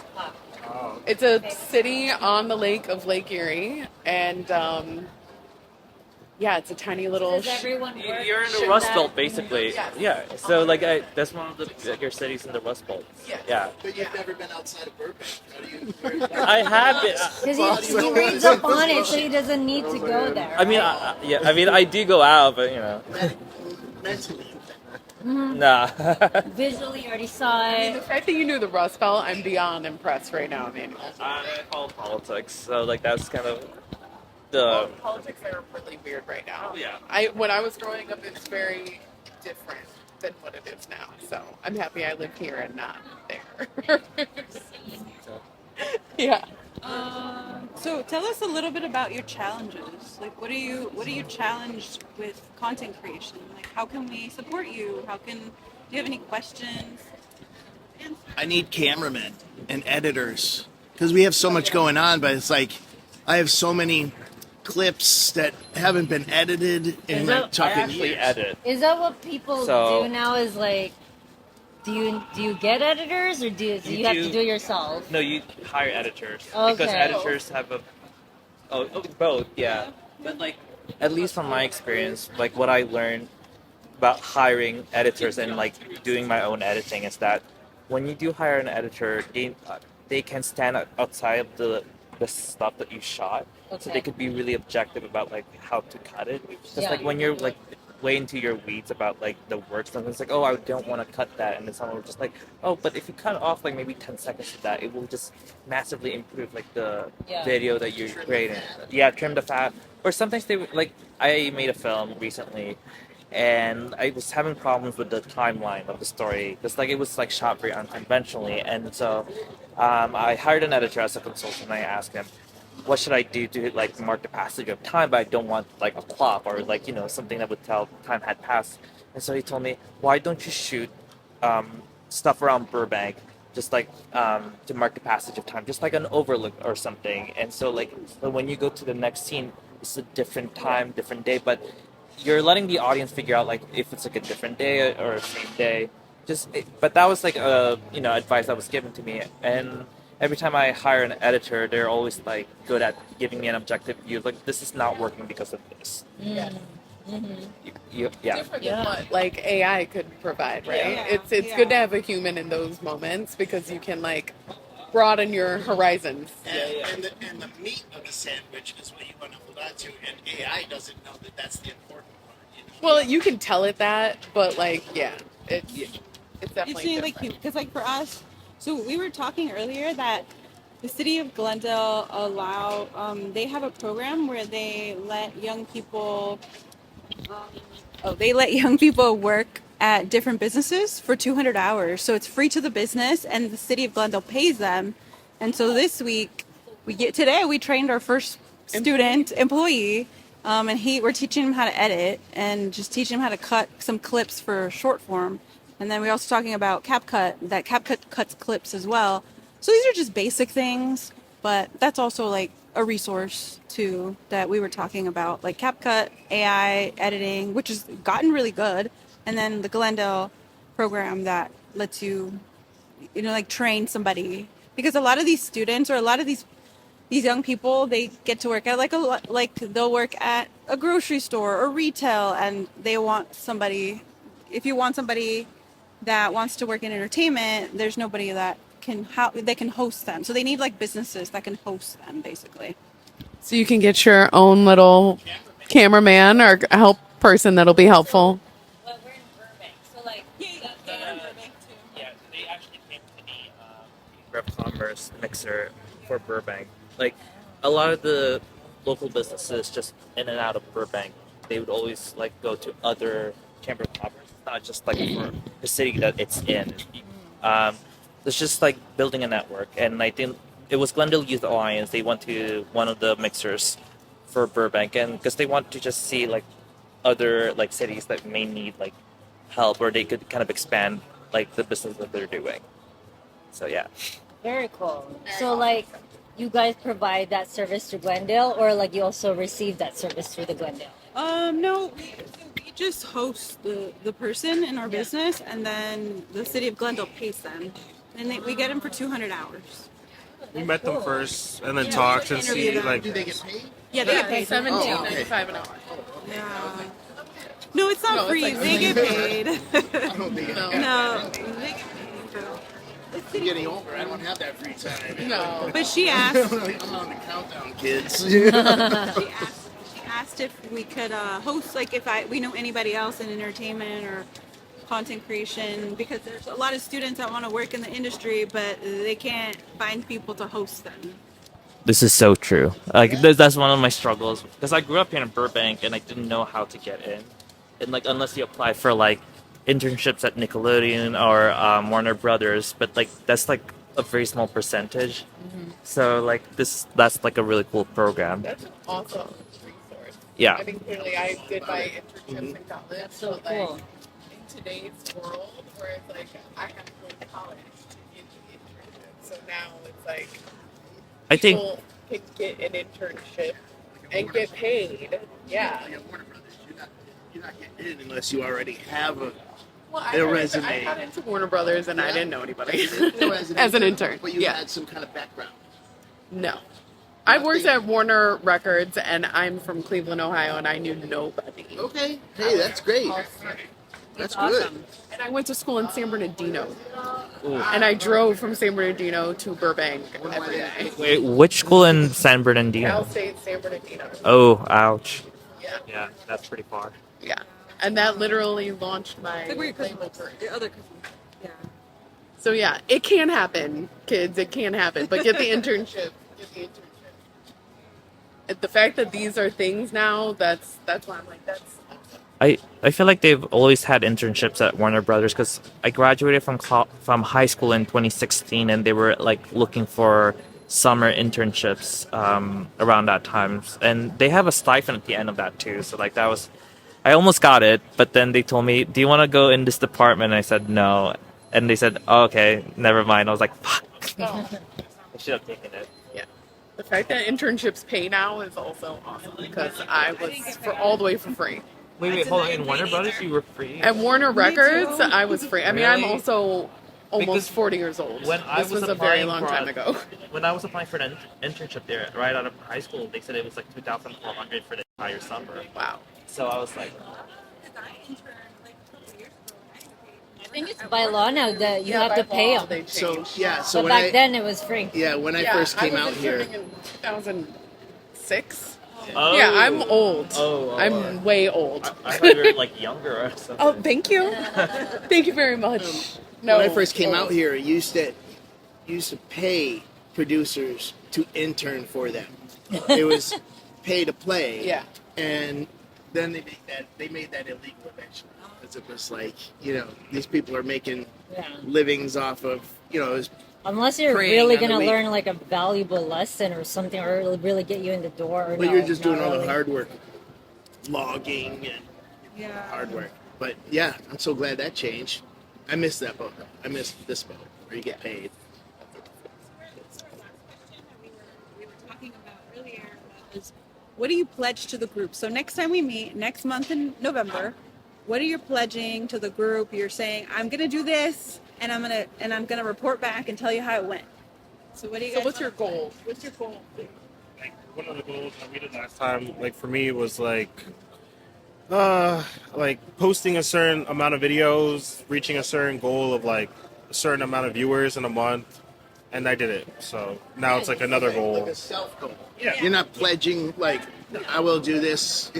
It's a city on the lake of Lake Erie, and yeah, it's a tiny little. Does everyone work? you're in the Should Rust that- Belt, basically. Yes. Yeah. So like, that's one of the bigger cities in the Rust Belt. Yes. Yeah. But you've never been outside of Burbank. How do you... I have been. Because he reads up on it, so he doesn't need to go there. I mean, I do go out, but you know, Mentally. nah. Visually, already saw The it. fact that you knew the Rust Belt, I'm beyond impressed right now, Emmanuel. I follow politics, so like that's kind of the. Politics are really weird right now. Oh, yeah. When I was growing up, it's very different than what it is now. So I'm happy I live here and not there. Yeah. So tell us a little bit about your challenges. Like, what are you challenged with content creation? Like, how can we support you? Do you have any questions? I need cameramen and editors because we have so much going on, but it's like I have so many clips that haven't been edited in Is like that- I talking actually years. edit. Is that what people So- do now? Is like, do you get editors or do you have to do it yourself? No, you hire editors because Okay. editors have a. Both, yeah. But like, at least from my experience, like what I learned about hiring editors and like doing my own editing is that when you do hire an editor, they can stand outside of the stuff that you shot, so Okay. they could be really objective about like how to cut it. Just Yeah. like when you're like way into your weeds about like the work stuff, it's like, oh, I don't want to cut that, and then someone was just like, oh, but if you cut off like maybe 10 seconds of that, it will just massively improve like the Yeah. video that you're creating. Yeah, trim the fat. Or sometimes they like I made a film recently, and I was having problems with the timeline of the story because like it was like shot very unconventionally, and so I hired an editor as a consultant. I asked him, what should I do to like mark the passage of time, but I don't want like a clock or like, you know, something that would tell time had passed. And so he told me, why don't you shoot stuff around Burbank, just like to mark the passage of time, just like an overlook or something. And so like when you go to the next scene, it's a different time, different day, but you're letting the audience figure out like if it's like a different day or same day. But that was like advice that was given to me, and every time I hire an editor, they're always like good at giving me an objective view. Like, this is not working because of this. Yeah. Different than what like AI could provide, right? Yeah. It's Yeah. good to have a human in those moments because you can like broaden your horizons. And the meat of the sandwich is what you want to hold on to, and AI doesn't know that that's the important part. Well, you can tell it that, but like, yeah, it's definitely It's like different. because like for us, so we were talking earlier that the city of Glendale they have a program where they let young people work at different businesses for 200 hours. So it's free to the business and the city of Glendale pays them. And so this week, today we trained our first student employee. And we're teaching him how to edit and just teaching him how to cut some clips for short form. And then we're also talking about CapCut, that CapCut cuts clips as well. So these are just basic things, but that's also like a resource too that we were talking about, like CapCut, AI editing, which has gotten really good, and then the Glendale program that lets you, like train somebody because a lot of these students or a lot of these young people they get to work at like they'll work at a grocery store or retail, and they want somebody. If you want somebody that wants to work in entertainment, there's nobody that they can host them. So they need like businesses that can host them, basically. So you can get your own little cameraman or help person that'll be helpful. Well, we're in Burbank, so like Yeah, they actually came to me, Rep Commerce Mixer for Burbank. Like, a lot of the local businesses just in and out of Burbank, they would always like go to other chamber of commerce, not just like for the city that it's in. Um, it's just like building a network, and I think it was Glendale Youth Alliance. They went to one of the mixers for Burbank, and because they want to just see like other like cities that may need like help, or they could kind of expand like the business that they're doing. So yeah. very cool. So like, you guys provide that service to Glendale, or like you also receive that service through the Glendale? No, we just host the person in our business, and then the city of Glendale pays them, and we get them for 200 hours. We met them first and then talked and see Interview them. like Do they get paid? Yeah, they get paid. $17.95 an hour. Yeah. No, it's not No, it's free. like They get paid. I don't think No, they get paid. I'm getting older. I don't have that free time. No. But she asked. I'm on the countdown, kids. She asked if we could host, like if we know anybody else in entertainment or content creation, because there's a lot of students that want to work in the industry, but they can't find people to host them. This is so true. Like that's one of my struggles because I grew up here in Burbank and I didn't know how to get in, and like unless you apply for like internships at Nickelodeon or Warner Brothers, but like that's like a very small percentage. So like that's like a really cool program. That's an awesome resource. Yeah. I mean, clearly I did my internships in college. That's so but, like, cool. in today's world, where it's like I have to go to college to get the internship. So now it's like I think people can get an internship and get paid. Yeah. Warner Brothers, you're not getting in unless you already have a Well, Their I resume. got into Warner Brothers and I didn't know anybody as as an intern. but you Yeah. had some kind of background. No. I worked at Warner Records and I'm from Cleveland, Ohio, and I knew nobody. Okay, hey, that's great. That's good. And I went to school in San Bernardino. And I drove from San Bernardino to Burbank every day. wait, which school in San Cal Bernardino? State, San Bernardino. Oh, ouch. Yeah. Yeah, that's pretty far. Yeah. And that literally launched my Like where your cousin label lives. career. Your other cousin. Yeah. So yeah, it can happen, kids. It can happen. But get the internship. Get the internship. The fact that these are things now, that's why I'm like, that's awesome. I feel like they've always had internships at Warner Brothers because I graduated from high school in 2016 and they were like looking for summer internships around that time, and they have a stipend at the end of that too. So like that was, I almost got it, but then they told me, "Do you want to go in this department?" And I said no, and they said, oh, "Okay, never mind." I was like, "Fuck." Oh. I should have taken it. Yeah. The fact that internships pay now is also awesome because I was all the way for free. Wait, hold on. In Warner Brothers, you were free. At Warner Records, I was free. I mean, I'm Really? also Because almost 40 years old. when I This was was a very applying long for time ago. When I was applying for an internship there, right out of high school, they said it was like 2,400 for the entire summer. Wow. So I was like, I think it's by law now that you have to pay them. They So changed. yeah, so But when back then it was free. when I Yeah, first came I out was here, interning in 2006. oh, Yeah, I'm old. Oh, I'm way old. I thought you were like younger or something. Oh, thank you. Thank you very much. No, when I first came old. out here, it used to pay producers to intern for them. It was pay to play. Yeah. And then they made that illegal eventually. Because it was like, these people are making Yeah. livings off of, it was Unless you're preying really on the going to weak. learn like a valuable lesson or something, or it'll really get you in the door. Or But no, you're just not doing all the really. hard work, logging and hard work. But yeah, I'm so glad that changed. I miss that boat. I miss this boat where you get paid. We were talking about earlier was, what do you pledge to the group? So next time we meet, next month in November, what are you pledging to the group? You're saying, I'm gonna do this, and I'm gonna report back and tell you how it went. So what do you So guys what's your goal? What's your goal? Like one of the goals that we did last time, like for me, was like posting a certain amount of videos, reaching a certain goal of like a certain amount of viewers in a month, and I did it. So now it's like another Like goal. a self goal. Yeah. You're not pledging like I will do this. I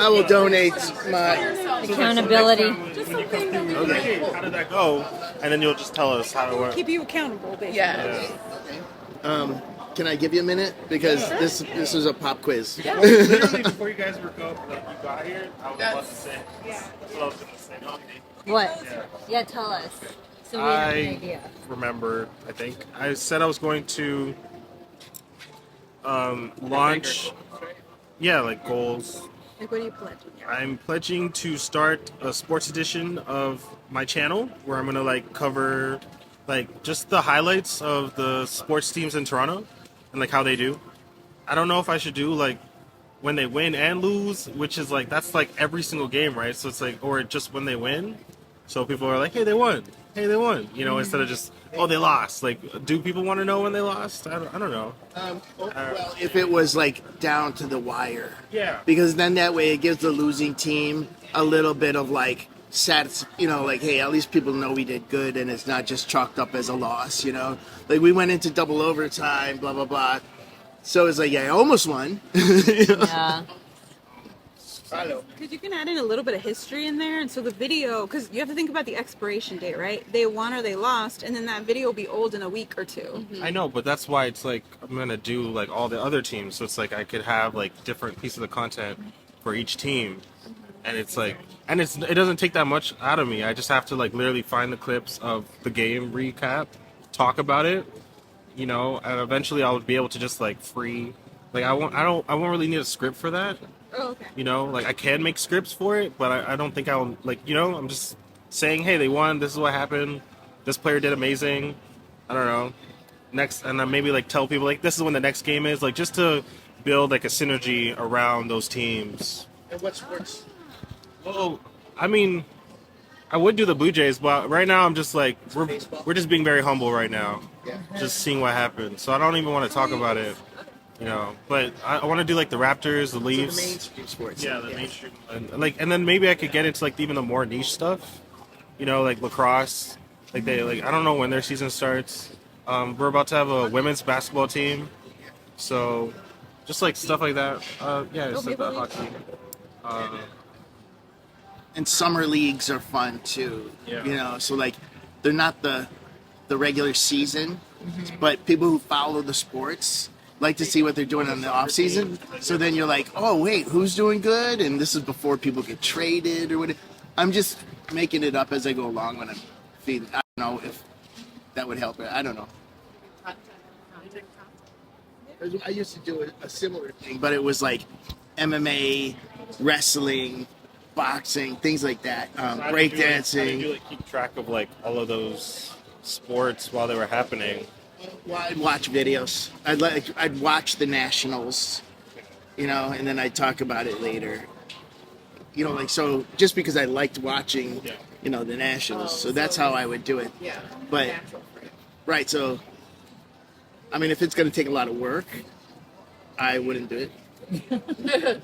will donate my. Accountability. When you come through, you're like, hey, how did that go? And then you'll just tell us how it went. Keep you accountable, basically. Yeah. Yeah. Can I give you a minute because this is a pop quiz. Literally before you guys were like you got here, I was about to say. That's what I was gonna say. What? Yeah. Yeah, tell us. So we have an I idea. remember. I think I said I was going to launch. Yeah, like goals. Like, what are you pledging? I'm pledging to start a sports edition of my channel where I'm gonna like cover like just the highlights of the sports teams in Toronto and like how they do. I don't know if I should do like when they win and lose, which is like that's like every single game, right? So it's like or just when they win. So people are like, hey, they won. Hey, they won. Instead of just oh, they lost. Like, do people want to know when they lost? I don't know. Well, if it was like down to the wire. Yeah. Because then that way it gives the losing team a little bit of like like hey, at least people know we did good and it's not just chalked up as a loss. Like we went into double overtime, blah blah blah. So it's like yeah, I almost won. Yeah. Because you can add in a little bit of history in there, and so the video, because you have to think about the expiration date, right? They won or they lost, and then that video will be old in a week or two. I know, but that's why it's like I'm gonna do like all the other teams, so it's like I could have like different pieces of content for each team, and it's like, and it doesn't take that much out of me. I just have to like literally find the clips of the game recap, talk about it, and eventually I'll be able to just like I won't really need a script for that. Oh, okay. Like I can make scripts for it, but I don't think I'll I'm just saying, hey, they won. This is what happened. This player did amazing. I don't know. Next, and then maybe like tell people like this is when the next game is, like just to build like a synergy around those teams. And what sports? Well, I mean, I would do the Blue Jays, but right now I'm just like we're just being very humble right now, just seeing what happens. So I don't even want to talk about it. But I want to do like the Raptors, the Leafs. The mainstream sports. Yeah, the mainstream, and then maybe I could get into like even the more niche stuff, like lacrosse. I don't know when their season starts. We're about to have a women's basketball team, so just like stuff like that. Just like the hockey. And summer leagues are fun too. Yeah. So like they're not the regular season, but people who follow the sports like to see what they're doing in the off season. So then you're like, oh wait, who's doing good? And this is before people get traded or whatever. I'm just making it up as I go along when I'm feeding. I don't know if that would help. I don't know. I used to do a similar thing, but it was like MMA, wrestling, boxing, things like that. Breakdancing. I like keep track of like all of those sports while they were happening. Well, I'd watch videos. I'd watch the nationals, and then I'd talk about it later. So just because I liked watching, the nationals, so that's how I would do it. Yeah. But right, so I mean, if it's going to take a lot of work, I wouldn't do it.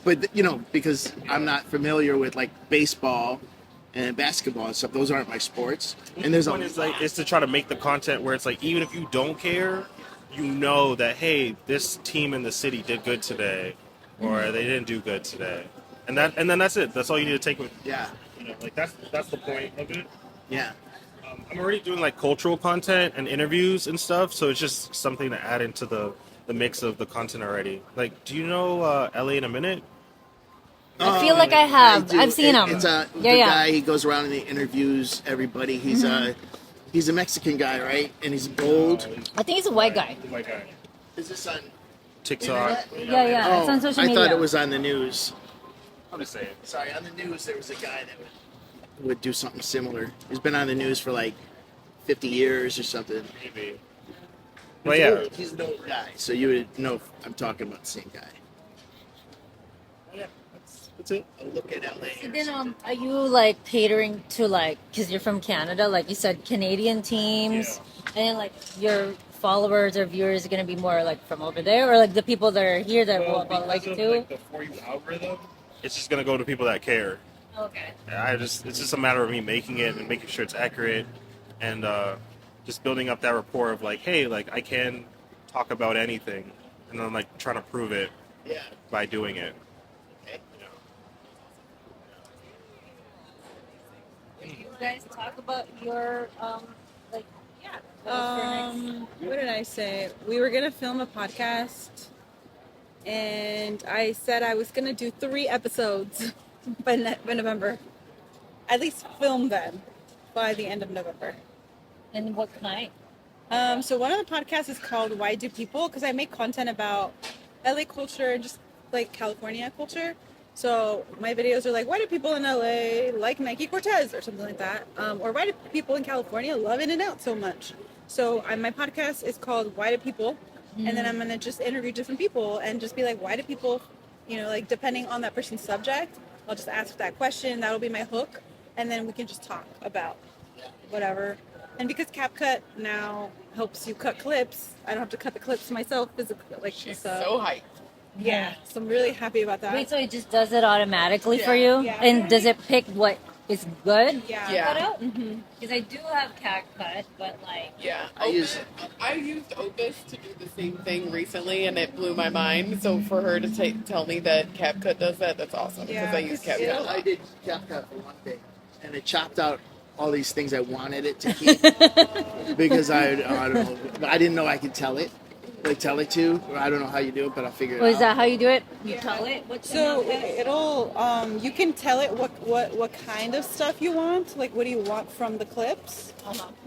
But because I'm not familiar with like baseball and basketball and stuff, those aren't my sports. And there's The point is to try to make the content where it's like, even if you don't care, you know that, hey, this team in the city did good today, or they didn't do good today, and then that's it. That's all you need to take with. yeah, Like that's the point of it. yeah. I'm already doing like cultural content and interviews and stuff, so it's just something to add into the mix of the content already. Like, do you know LA in a Minute? I feel like I have. do. I've seen him. It's yeah, the yeah. guy. He goes around and he interviews everybody. He's a Mexican guy, right? And he's bold. I think he's a white guy. White guy. Is this on TikTok. Yeah, yeah. It's on social I media. thought it was on the news. I'm just saying. Sorry, on the news there was a guy that would do something similar. He's been on the news for like 50 years or something. Maybe. But yeah. He's an old guy, so you would know if I'm talking about the same guy. Yeah, that's it. I'll look at LA. So then, are you like catering to like, because you're from Canada, like you said, Canadian teams, and then like your followers or viewers are gonna be more like from over there, or like the people that are here that will like it too? Like the For You algorithm, it's just gonna go to people that care. Okay. It's just a matter of me making it and making sure it's accurate, and just building up that rapport of like, hey, like I can talk about anything, and then like trying to prove it by doing it. Okay. Did you guys talk about your like What did I say? We were gonna film a podcast, and I said I was gonna do 3 episodes by November. At least film them by the end of November. and what kind? So one of the podcasts is called Why Do People? Because I make content about LA culture and just like California culture. So my videos are like, why do people in LA like Nike Cortez or something like that? Or why do people in California love In-N-Out so much? So my podcast is called Why Do People? And then I'm going to just interview different people and just be like, why do people, like depending on that person's subject, I'll just ask that question. That'll be my hook. And then we can just talk about whatever. And because CapCut now helps you cut clips, I don't have to cut the clips myself physically. Like, She's so so hyped. yeah, so I'm really happy about that. Wait, so it just does it automatically for Yeah. you? Yeah. And does it pick what is good? Yeah. Yeah. Cut out? Because I do have CapCut, but like, Yeah, I use- I used Opus to do the same thing recently, and it blew my mind. So for her to tell me that CapCut does that, that's awesome because Yeah, I use 'cause, CapCut. I did CapCut for one day, and it chopped out all these things I wanted it to keep because I don't know, I didn't know I could tell it to. Or I don't know how you do it, but I'll figure it oh, out. is that how you do it? You tell it? What's So it'll you can tell it what kind of stuff you want, like what do you want from the clips,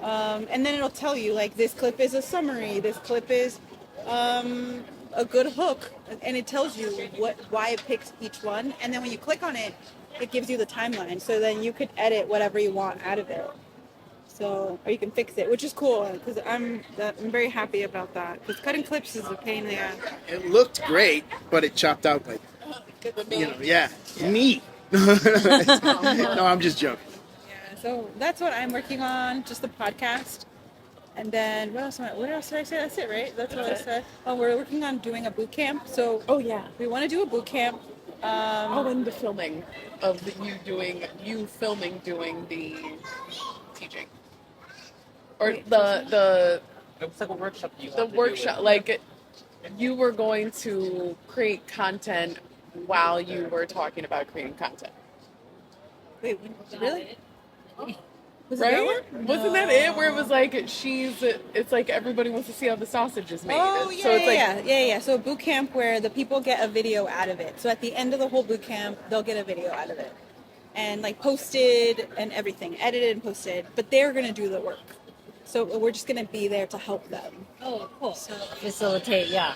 and then it'll tell you like this clip is a summary, this clip is a good hook, and it tells you why it picks each one, and then when you click on it, it gives you the timeline, so then you could edit whatever you want out of it. So, or you can fix it, which is cool because I'm very happy about that. Because cutting clips is a pain in the ass. It looked great, but it chopped out like me. No, I'm just joking. Yeah, so that's what I'm working on, just the podcast. And then what else did I say? That's it, right? That's what I said. Oh, we're working on doing a boot camp. So Oh yeah. we want to do a boot camp. And the filming of you filming doing the teaching, or the It was like a workshop. the workshop. Like you were going to create content while you were talking about creating content. Wait, really? Was it Right? that one? Wasn't that it? Where it was like it's like everybody wants to see how the sausage is made. Oh, So it's like, yeah. So a boot camp where the people get a video out of it. So at the end of the whole boot camp, they'll get a video out of it. And like posted and everything, edited and posted. But they're going to do the work. So we're just going to be there to help them. Oh, cool. Facilitate, yeah.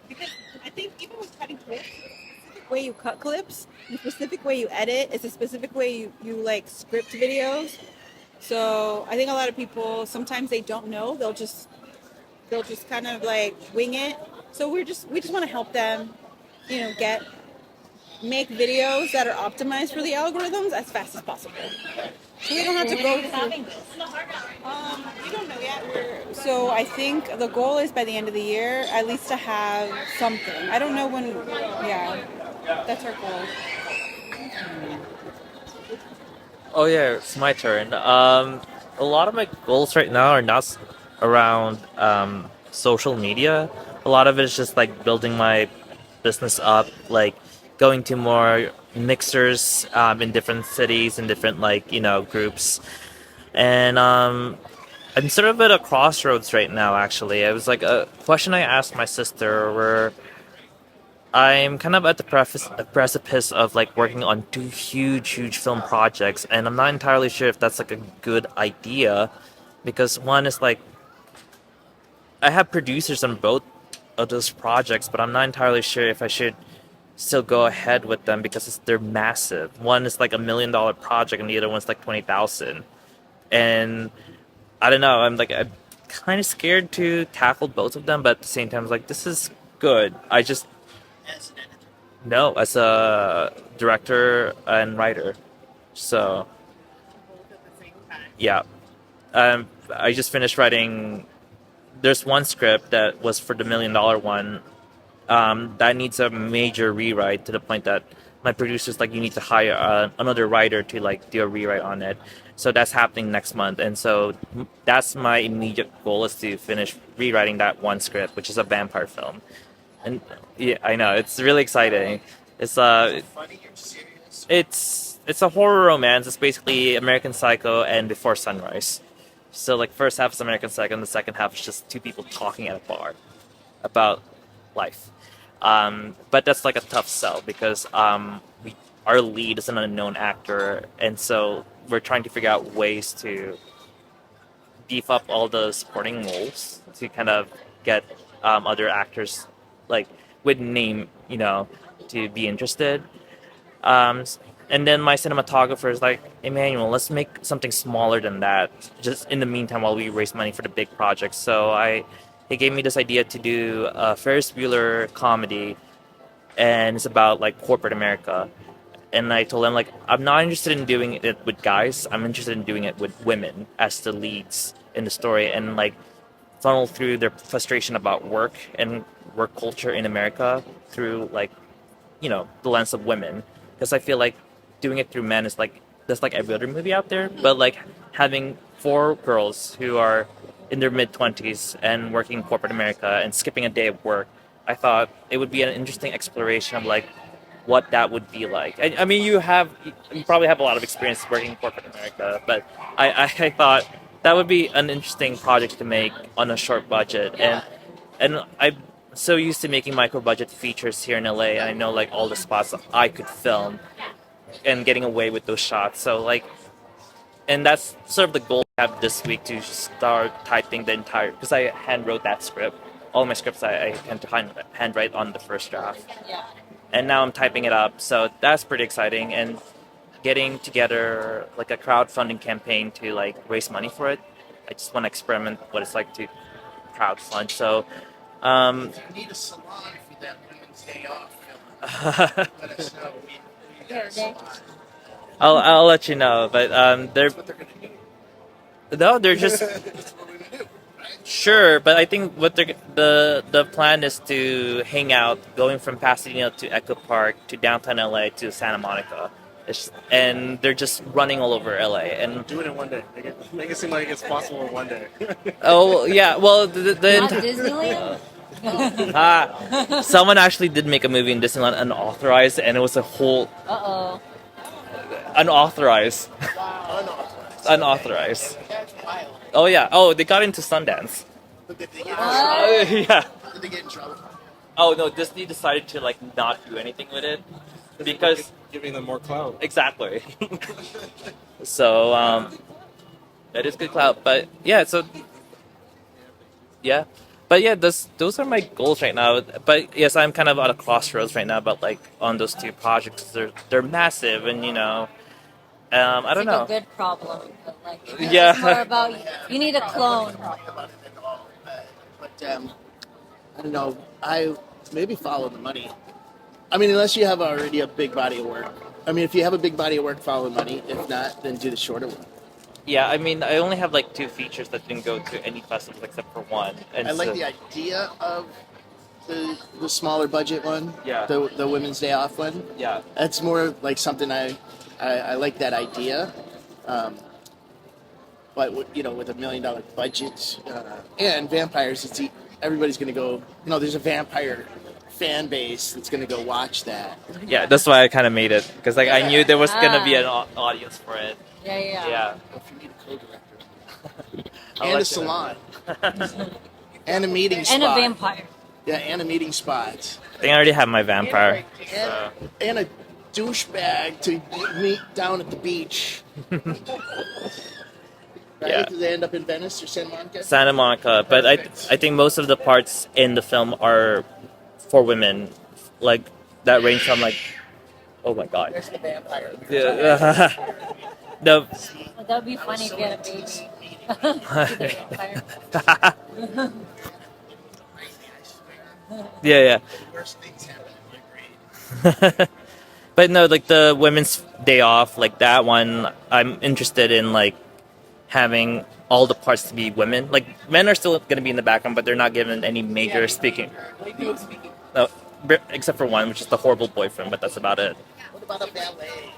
Because I think even with cutting clips, the way you cut clips, the specific way you edit, it's a specific way you like script videos. So I think a lot of people sometimes they don't know. They'll just kind of like wing it. So we just want to help them, make videos that are optimized for the algorithms as fast as possible. So we don't have to go through. Having this. We don't know yet. So I think the goal is by the end of the year, at least to have something. I don't know when. Yeah, that's our goal. Oh yeah, it's my turn. A lot of my goals right now are not around social media. A lot of it is just like building my business up, like going to more mixers in different cities and different groups. And I'm sort of at a crossroads right now. Actually, it was like a question I asked my sister where I'm kind of at the precipice of like working on two huge film projects, and I'm not entirely sure if that's like a good idea, because one is like I have producers on both of those projects, but I'm not entirely sure if I should still go ahead with them because they're massive. One is like $1 million project, and the other one's like 20,000, and I don't know. I'm kind of scared to tackle both of them, but at the same time, I was like, this is good. I just No, as a director and writer. So yeah, I just finished writing. There's one script that was for the $1 million one. That needs a major rewrite to the point that my producer's like, you need to hire another writer to like do a rewrite on it. So that's happening next month, and so that's my immediate goal is to finish rewriting that one script, which is a vampire film. And yeah, I know it's really exciting. It's it's a horror romance. It's basically American Psycho and Before Sunrise. So like first half is American Psycho, and the second half is just two people talking at a bar about life. But that's like a tough sell because our lead is an unknown actor, and so we're trying to figure out ways to beef up all the supporting roles to kind of get other actors like with name, to be interested. Um, and then my cinematographer is like, Emmanuel, let's make something smaller than that. Just in the meantime, while we raise money for the big project. He gave me this idea to do a Ferris Bueller comedy, and it's about like corporate America. And I told him like, I'm not interested in doing it with guys. I'm interested in doing it with women as the leads in the story, and like funnel through their frustration about work and work culture in America through like the lens of women, because I feel like doing it through men is like that's like every other movie out there, but like having four girls who are in their mid-20s and working in corporate America and skipping a day of work, I thought it would be an interesting exploration of like what that would be like. I mean, you probably have a lot of experience working in corporate America, but I thought that would be an interesting project to make on a short budget, and I'm so used to making micro budget features here in LA, and I know like all the spots that I could film and getting away with those shots. So like, and that's sort of the goal I have this week, to start typing the entire, because I hand wrote that script. All my scripts I tend to hand write on the first draft. Yeah. And now I'm typing it up, so that's pretty exciting. And getting together like a crowdfunding campaign to like raise money for it. I just want to experiment what it's like to crowdfund. So You need a salon for that women's day off. Let us know. We got a salon. I'll let you know. But they're That's what they're gonna do. no, they're just That's what we're gonna do, right? sure. But I think what the plan is to hang out, going from Pasadena to Echo Park to downtown LA to Santa Monica. And they're just running all over LA. And Do it in one day. Make it seem like it's possible in one day. oh yeah, well Not Disneyland? someone actually did make a movie in Disneyland unauthorized, and it was a whole Uh-oh. unauthorized. Unauthorized. That's wild. Oh yeah. Oh, they got into Sundance. But did they get, Yeah. did they get in trouble? Oh no, Disney decided to like not do anything with it because Giving them more clout. exactly. So that is good clout, but yeah. So yeah, but yeah, those are my goals right now. But yes, I'm kind of at a crossroads right now. But like on those two projects, they're massive, and I don't It's like know. a good problem. But like, Yeah. it's more about you need a clone. Talk about it at all. But I don't know. I maybe follow the money. I mean, unless you have already a big body of work. I mean, if you have a big body of work, follow the money. If not, then do the shorter one. Yeah, I mean, I only have like 2 features that didn't go to any festivals except for one. And I like so, the idea of the smaller budget one, Yeah. the Women's Day Off one. yeah. That's more like something I like that idea. Um, but with $1 million budget and vampires, everybody's going to go. There's a vampire fan base that's going to go watch that. Yeah, that's why I kind of made it. Because like I knew there was going to be an audience for it. Yeah. Yeah. If you need a co-director I and like a salon and a meeting spot And a vampire. yeah, and a meeting spot I think I already have my vampire. and a douchebag to meet down at the beach. Right? Yeah. Do they end up in Venice or Santa Monica? Santa Monica, but I think most of the parts in the film are for women, like that range from like, oh my god, There's the vampire. yeah, no, Well, that would be funny if you had a baby. Vampire. yeah, Worst things happen in my brain. yeah. But no, like the Women's Day Off, like that one, I'm interested in like having all the parts to be women. Like men are still going to be in the background, but they're not given any major speaking. Like no speaking. No, except for one, which is the horrible boyfriend, but that's about it. What about a ballet?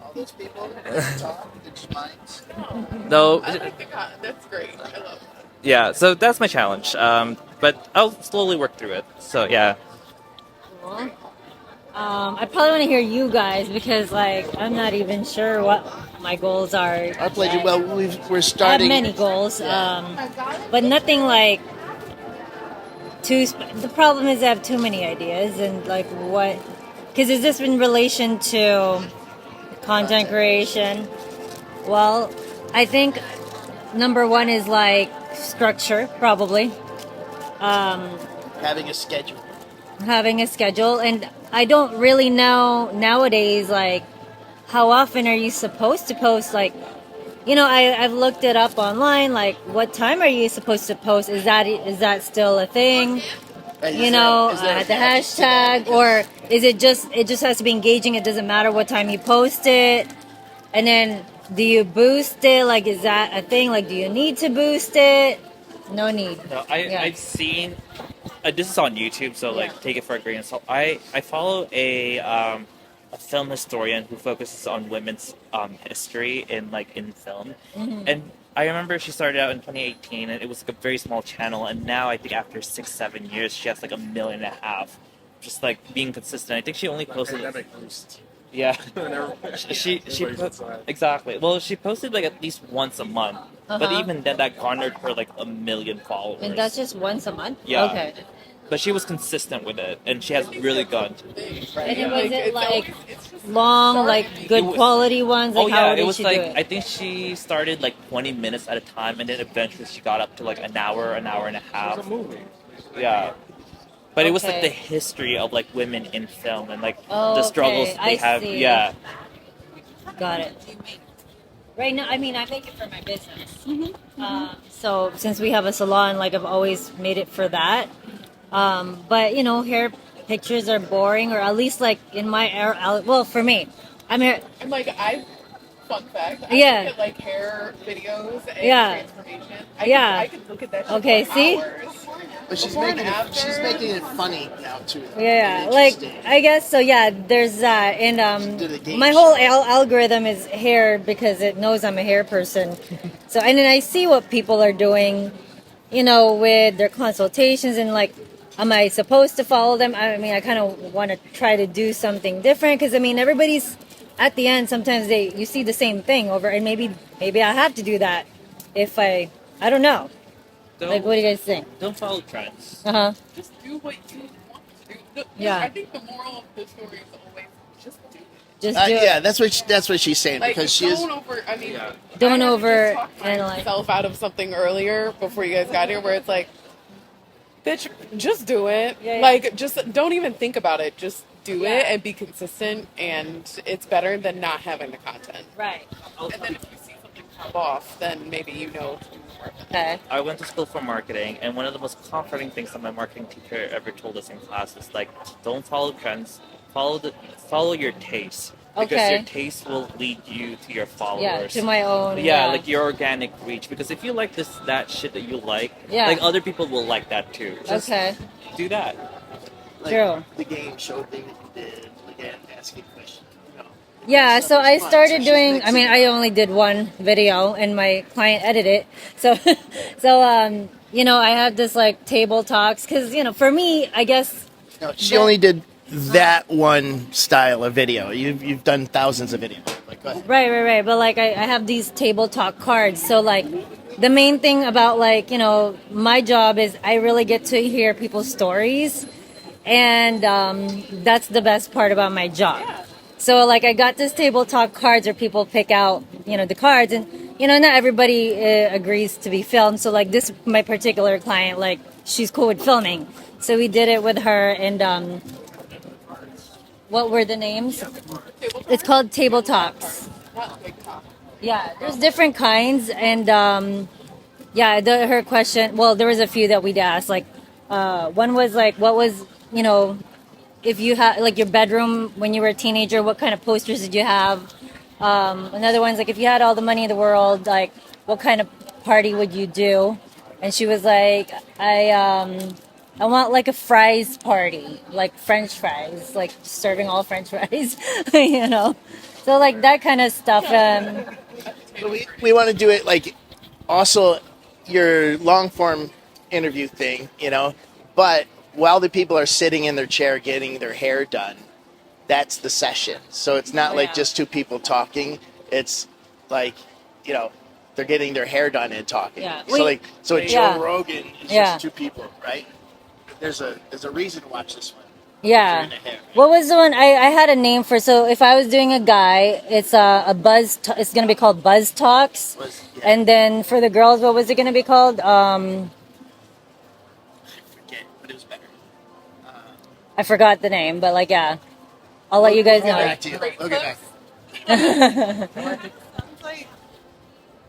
All those people talk. Did you mind? No, I like that's great. I love that. yeah. So that's my challenge. But I'll slowly work through it. So yeah. Cool. I probably want to hear you guys because, like, I'm not even sure what my goals are. Our pleasure. yet. Well, we're I have starting. many goals, but nothing like too. The problem is I have too many ideas and like what? Because is this in relation to content creation? Well, I think number one is like structure, probably. Having a schedule. Having a schedule, and I don't really know nowadays like how often are you supposed to post. Like, I've looked it up online, like what time are you supposed to post. Is that still a thing? Is there The hashtag, or is it just has to be engaging, it doesn't matter what time you post it? And then do you boost it? Like, is that a thing? Like, do you need to boost it? No need. No, Yeah. I've seen. This is on YouTube, so like take it for a grain of salt. I follow a film historian who focuses on women's history in film, and I remember she started out in 2018, and it was like a very small channel, and now I think after 6-7 years, she has like 1.5 million, just like being consistent. I think she only posted. Yeah, exactly. Well, she posted like at least once a month, but Uh-huh. even then, that garnered her like 1 million followers. And that's just once a month? Yeah. Okay. But she was consistent with it, and she has really gone. And it was it it's like always- it's just long, like good It was- quality ones? Like Oh how yeah, did it was she like do it? I think she started like 20 minutes at a time, and then eventually she got up to like an hour and a half. Yeah, but it was like Okay. the history of like women in film and like Oh, the struggles okay. they I have. see. Yeah, Got it. Right now, I mean, I make it for my business. So since we have a salon, like I've always made it for that. But hair pictures are boring, or at least like in my well, for me, I'm here. And fun fact, Yeah. look at like hair videos and Yeah. transformation. Yeah. I could look at that shit Okay, for see? hours. But she's Before and making it. after. She's making it funny now too. though, Yeah, and like interesting. I guess so. Yeah, there's that, and Do the game my show. whole algorithm is hair because it knows I'm a hair person. So, and then I see what people are doing, with their consultations, and like, am I supposed to follow them? I mean, I kind of want to try to do something different because I mean, everybody's at the end. Sometimes you see the same thing over, and maybe I have to do that if I don't know. Like, what do you guys think? don't follow trends. Uh huh. Just do what you want to do. Yeah. I think the moral of the story is always just do it. Just do it. Yeah, that's what she's saying Like, because she is. don't over. I mean, Don't I had to over just talk analyze. myself out of something earlier before you guys got here, where it's like, bitch, just do it. Yeah, yeah. Like, just don't even think about it. Just do Yeah. it and be consistent, and it's better than not having the content. Right. And then if you see something pop off, then maybe you know to do more of it. Okay. I went to school for marketing, and one of the most comforting things that my marketing teacher ever told us in class is like, don't follow trends, follow your taste. because Okay. your taste will lead you to your followers. Yeah, to my own. Yeah, like your organic reach. Because if you like that shit that you like, Yeah. like other people will like that too. Just Okay. do that. Like True. the game show thing that you did, again, asking questions. You know, Yeah, stuff so is I fun, started so doing. she's I mean, mixing I it up. only did one video, and my client edited it. So, I have this like table talks because for me, I guess. No, she only did that one style of video. You've done thousands of videos. Like, go ahead. Right. But like, I have these table talk cards. So like, the main thing about like my job is I really get to hear people's stories, and that's the best part about my job. So like, I got this table talk cards where people pick out the cards, and not everybody agrees to be filmed. So like this, my particular client, like she's cool with filming, so we did it with her. And what were the names? It's called Table Talks. Yeah, there's different kinds, and her question. Well, there was a few that we'd asked. Like, one was like, what was if you had like your bedroom when you were a teenager, what kind of posters did you have? Another one's like, if you had all the money in the world, like, what kind of party would you do? And she was like, I want like a fries party, like French fries, like serving all French fries, So like that kind of stuff. So we want to do it like also your long form interview thing, but while the people are sitting in their chair getting their hair done, that's the session. So it's not like just two people talking. It's like, they're getting their hair done and talking. Yeah. So Joe Rogan is just two people, right? There's a reason to watch this one. Yeah. Doing the hair, right? What was the one I had a name for? So if I was doing a guy, it's a buzz. It's gonna be called Buzz Talks. And then for the girls, what was it gonna be called? I forget, but it was better. I forgot the name, but like I'll let you guys We'll know. get back to you. We'll get back. Sounds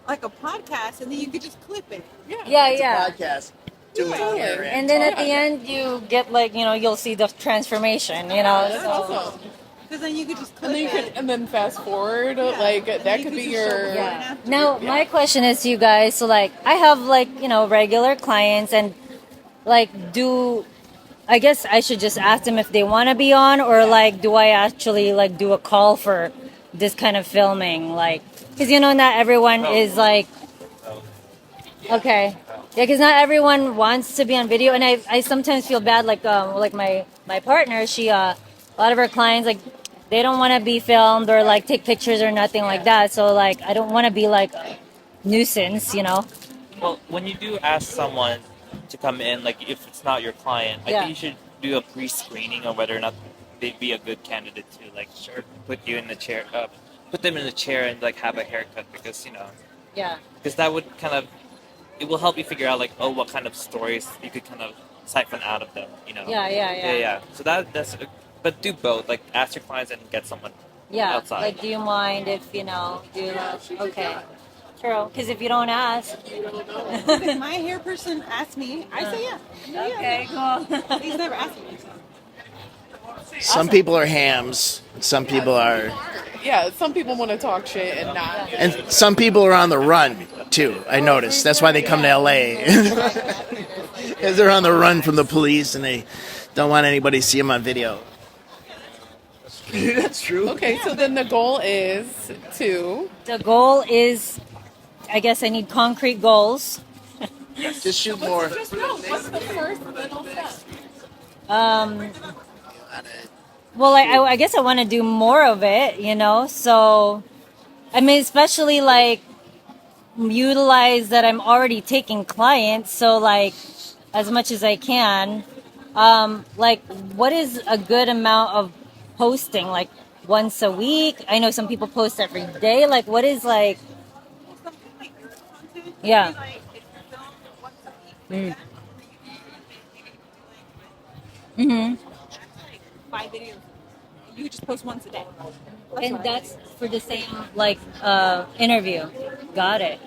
like a podcast, and then you could just clip it. Yeah. Podcast. Doing hair And then at the end, you get like you'll see the transformation. That's so. awesome. Because then you could just clip it. And then fast forward, like that could be your. Yeah. Now, my question is to you guys. So, like, I have like regular clients, and like, I guess I should just ask them if they want to be on, or like, do I actually like do a call for this kind of filming? Like, because not everyone is like. Okay. Yeah, because not everyone wants to be on video, and I sometimes feel bad. Like my partner, she a lot of her clients like they don't want to be filmed or like take pictures or nothing like that. So like I don't want to be like a nuisance. Well, when you do ask someone to come in, like if it's not your client, I think you should do a pre-screening on whether or not they'd be a good candidate to like put you in the chair, put them in the chair and like have a haircut because because that would kind of. It will help you figure out like what kind of stories you could kind of siphon out of them, Yeah. So that's but do both. Like ask your clients and get someone outside. Like, do you mind if okay, true? Because if you don't ask, If my hair person asked me, I say yeah. Okay, cool. He's never asked me. Some people are hams. Some people are. Yeah, some people want to talk shit and not. And some people are on the run, too. I noticed. That's why they come to LA. Because they're on the run from the police and they don't want anybody to see them on video. That's true. Okay, so then the goal is to. The goal is, I guess I need concrete goals. Just shoot more. What's the first little step? Well, I guess I want to do more of it, So, I mean, especially like utilize that I'm already taking clients. So, like, as much as I can. Like, what is a good amount of posting? Like, once a week? I know some people post every day. Like, what is like? Something like your content. Yeah. Like if you film once a week. Mm-hmm. Like 5 videos. You could just post once a day. And that's for the same like interview. Got it.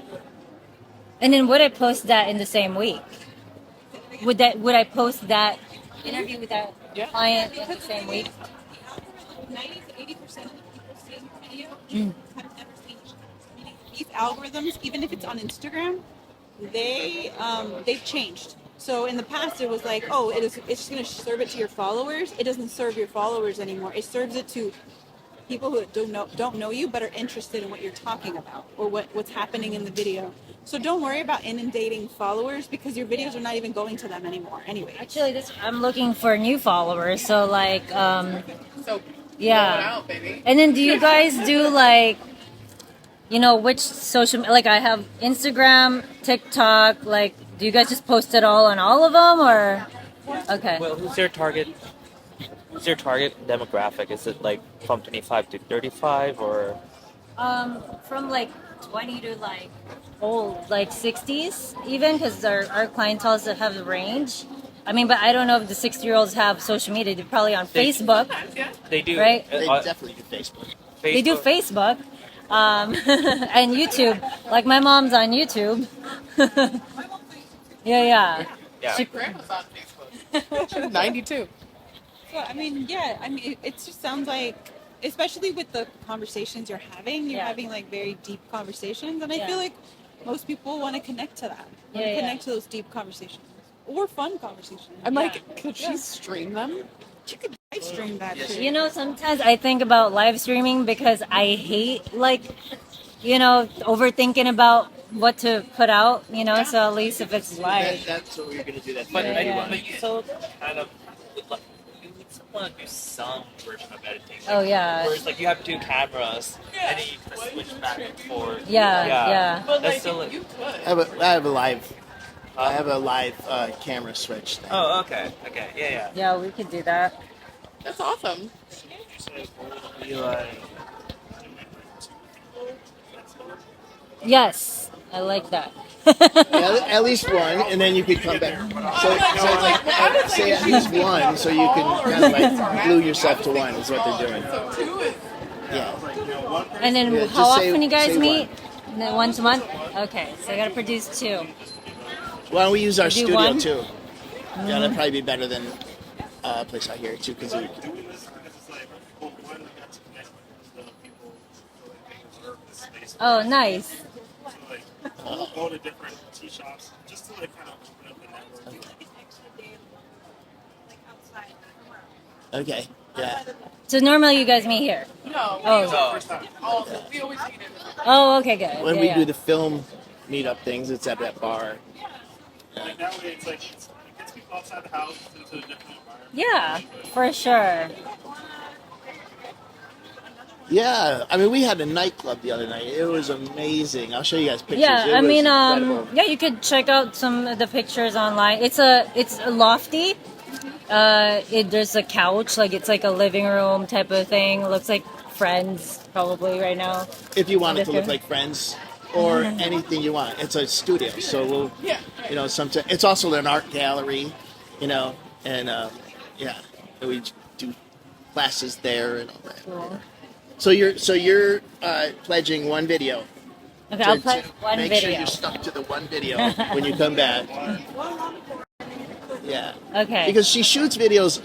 And then would I post that in the same week? Would I post that interview with that client in the same week? 90 to 80% of the people see video, you have never seen meaning these algorithms, even if it's on Instagram, they've changed. So in the past, it was like, oh, it's just going to serve it to your followers. It doesn't serve your followers anymore. It serves it to people who don't know you but are interested in what you're talking about or what's happening in the video. So don't worry about inundating followers because your videos are not even going to them anymore anyway. Actually, I'm looking for new followers. So like, So yeah. blow it out, baby. And then do you guys do like, which like I have Instagram, TikTok, like, do you guys just post it all on all of them or? Okay. Well, who's your target? Who's your target demographic? Is it like from 25 to 35 or? From like 20 to like old, like 60s even, because our clientele have a range. I mean, but I don't know if the 60-year-olds have social media. They're probably on Facebook, They do, right? They definitely do Facebook. They do Facebook, and YouTube. Like my mom's on YouTube. yeah. Yeah. She- Grandma's on Facebook. She's 92. So, I mean, it just sounds like, especially with the conversations you're having, you're Yeah. having like very deep conversations, and I Yeah. feel like most people want to connect to that, Yeah, yeah. connect to those deep conversations or fun conversations. I'm like, could she stream them? You could live stream that shit. Sometimes I think about live streaming because I hate like, overthinking about what to put out. So at least if it's live. That's what we're gonna do. That. But, Yeah. but you still kind of you would still want to do some version of editing. Like, Oh, yeah. Whereas like you have two cameras and then you can switch back and forth. Yeah. But That's like, still you could. I have a live camera switch thing. Oh, okay. Yeah. Yeah, we could do that. That's awesome. Be like, Yes, I like that. Yeah, at least one, and then you could come back. So it's like, say at least one, so you can kind of like glue yourself to one. Is what they're doing. So two is Yeah. And then Yeah, how just say- often you guys say meet? Once a month? Okay, so I gotta produce 2. Why don't we use our Do studio one? too? Yeah, that'd probably be better than a place out here too, because Oh, nice. Go to different tea shops just to like kind of open up the network. okay, yeah. So normally you guys meet here. no. Oh, We always need it. oh, okay, good. When Yeah, we yeah. do the film meetup things, it's at that bar. Like that way, it gets people outside the house into a different environment. Yeah, for sure. Yeah, I mean, we had a nightclub the other night. It was amazing. I'll show you guys pictures. Yeah, It I was mean, incredible. yeah, you could check out some of the pictures online. It's a lofty. There's a couch, like it's like a living room type of thing. Looks like Friends probably right now. If you want it to look different. like Friends or anything you want, it's a studio. So we'll, sometimes it's also an art gallery, and yeah, we do classes there and all that. Cool. So you're pledging one video. Okay, I'll put one make sure video. you're stuck to the one video when you come back. Yeah. Okay. Because she shoots videos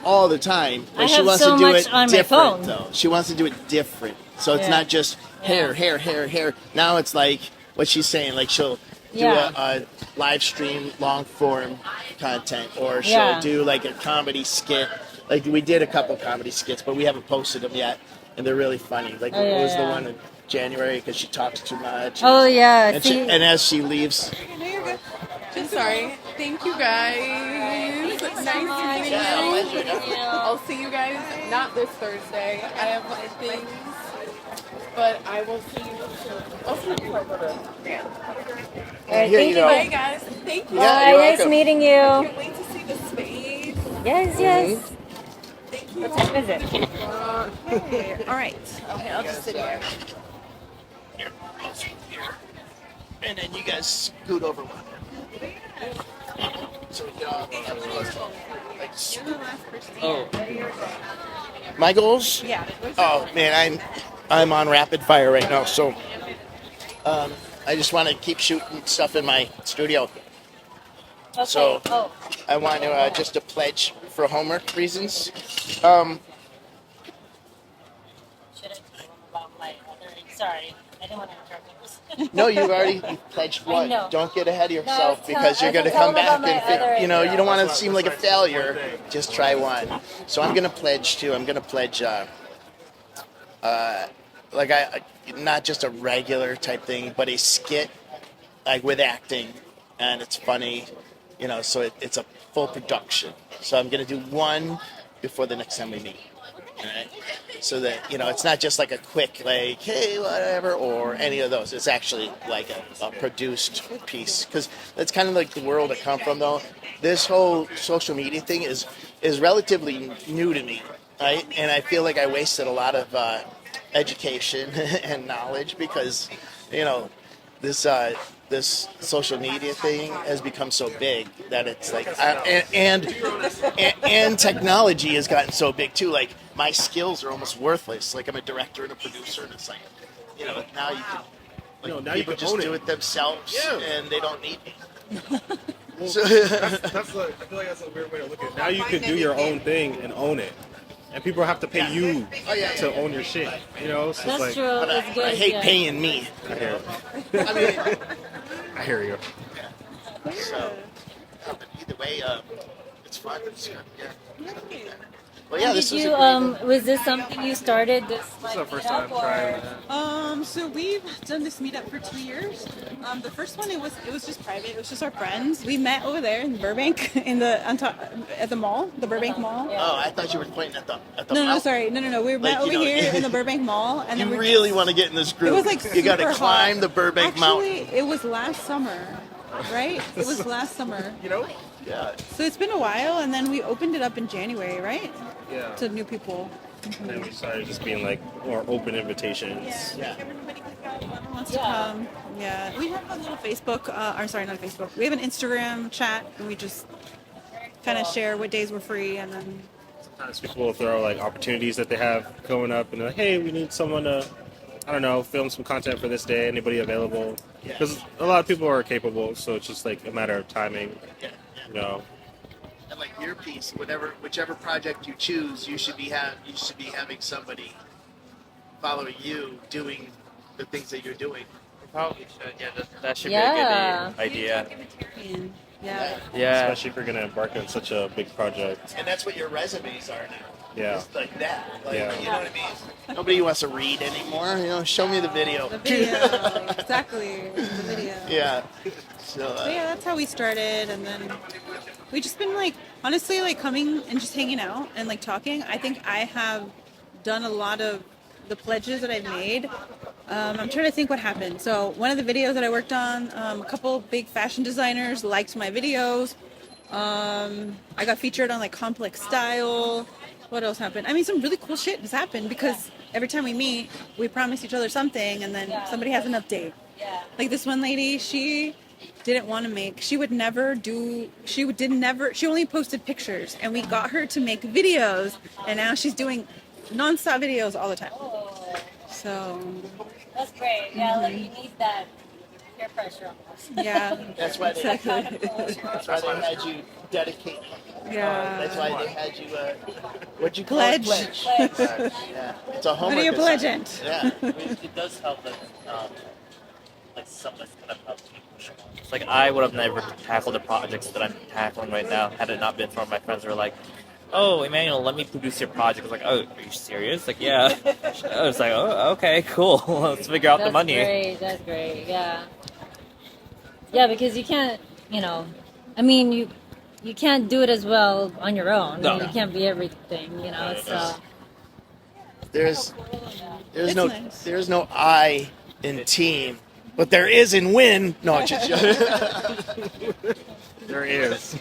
all the time, but I she have wants so to do much it on my different phone. though. She wants to do it different. So it's Yeah. not just hair. Now it's like what she's saying, like she'll do Yeah. a live stream long form content, or she'll Yeah. do like a comedy skit. Like we did a couple comedy skits, but we haven't posted them yet, and they're really funny. Like Oh, what yeah, was the yeah. one in January because she talks too much. Oh yeah. And, See, and as she leaves, I'm sorry. Thank you guys. Nice meeting you. I'll see you guys not this Thursday. I have things, but I will see you soon. I'll see you later. all right, Here thank you you. go. Bye guys. Thank you. Yeah, Bye, you're nice welcome. meeting you. Can't wait to see the space. Yes. What time is it? All right. Okay, I'll just sit here. here, and then you guys scoot over one. So we can all oh, my goals? Yeah. Oh man, I'm on rapid fire right now, so I just want to keep shooting stuff in my studio. Okay. So- oh, I want to just to pledge for homework reasons. should I tell them about Sorry, I didn't want to interrupt. No, you pledged one. know. Don't get ahead of yourself it's because you're I going to can tell come them back about and my other- you don't want to seem like a failure. Just try one. So I'm going to pledge too. I'm going to pledge like not just a regular type thing, but a skit like with acting, and it's funny, so it's a full production. So I'm going to do one before the next time we meet. All right? So that, it's not just like a quick, like, hey, whatever, or any of those. It's actually like a produced piece. Because that's kind of like the world I come from, though. This whole social media thing is relatively new to me, right? And I feel like I wasted a lot of education and knowledge because, this social media thing has become so big that it's like, and technology has gotten so big too. Like my skills are almost worthless. Like I'm a director and a producer, and it's like, now you can, now you people can just own do it. it themselves, and they don't need me. Well, that's like, I feel like that's a weird way to look at it. Now you can do your own thing and own it. And people have to pay you to own your shit. So That's it's like, true. But It's good. I hate yeah. paying me. I hear it. I mean, I hear you. so, but either way, it's fun. It's good. Yeah. Well, yeah, this Did was you a great was this something you started this This like is the first meetup, time or- trying that. So we've done this meetup for 2 years. The first one it was just private. It was just our friends. We met over there in Burbank at the mall, the Burbank Mall. Oh, I thought you were pointing at the No, mountain. sorry, no. We met Like, over here in the Burbank Mall, and You then we really want to get in this group. It was like you got to super climb hot. the Burbank Actually, Mountain. it was last summer, right? It was last summer. Yeah. So it's been a while, and then we opened it up in January, right? Yeah. To new people. And then we started just being like more open invitations. Yeah. Everybody wants to come. Yeah. We have a little Facebook, or sorry, not Facebook. We have an Instagram chat, and we just kind of share what days we're free, and then Sometimes people will throw like opportunities that they have going up and they're like, hey, we need someone to, I don't know, film some content for this day. Anybody available? Because a lot of people are capable, so it's just like a matter of timing. Yeah. And like your piece, whichever project you choose, you should be having somebody following you doing the things that you're doing. Probably should. Yeah, that should Yeah. be a good idea. Humanitarian. Yeah. Yeah. Especially if you're going to embark on such a big project. And that's what your resumes are now. Yeah. Just like that. Like, Yeah. You know what I mean? Nobody wants to read anymore. Show me the video. The video, exactly. The video. Yeah. So, But yeah, that's how we started, and then we just been like, honestly, like coming and just hanging out and like talking. I think I have done a lot of the pledges that I've made. I'm trying to think what happened. So one of the videos that I worked on, a couple big fashion designers liked my videos. I got featured on like Complex Style. What else happened? I mean, some really cool shit has happened because every time we meet, we promise each other something, and then somebody has an update. Like this one lady, she didn't want to make. She would never do. She only posted pictures, and we got her to make videos, and now she's doing nonstop videos all the time. So That's great. Yeah, like you need that peer pressure almost. yeah, that's why they exactly. that's why they had you dedicate. Yeah. That's why they had you. What'd you call it? Pledge. Yeah. It's a homework Video assignment. pledgent. Yeah. It does help that, like something kind of helps me push on. It's like I would have never tackled the projects that I'm tackling right now had it not been for my friends who were like, "Oh, Emmanuel, let me produce your project." I was like, "Oh, are you serious?" Like, yeah. I was like, "Oh, okay, cool. Let's figure out the money." That's great. Yeah. Yeah, because you can't, I mean, you can't do it as well on your own. No. I mean, you can't be everything, So There's It's no nice. there's no I in team, but there is in win. No, just There is.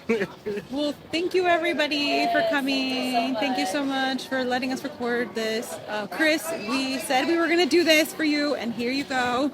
Well, thank you everybody for coming. Thank you so much for letting us record this. Chris, we said we were going to do this for you, and here you go.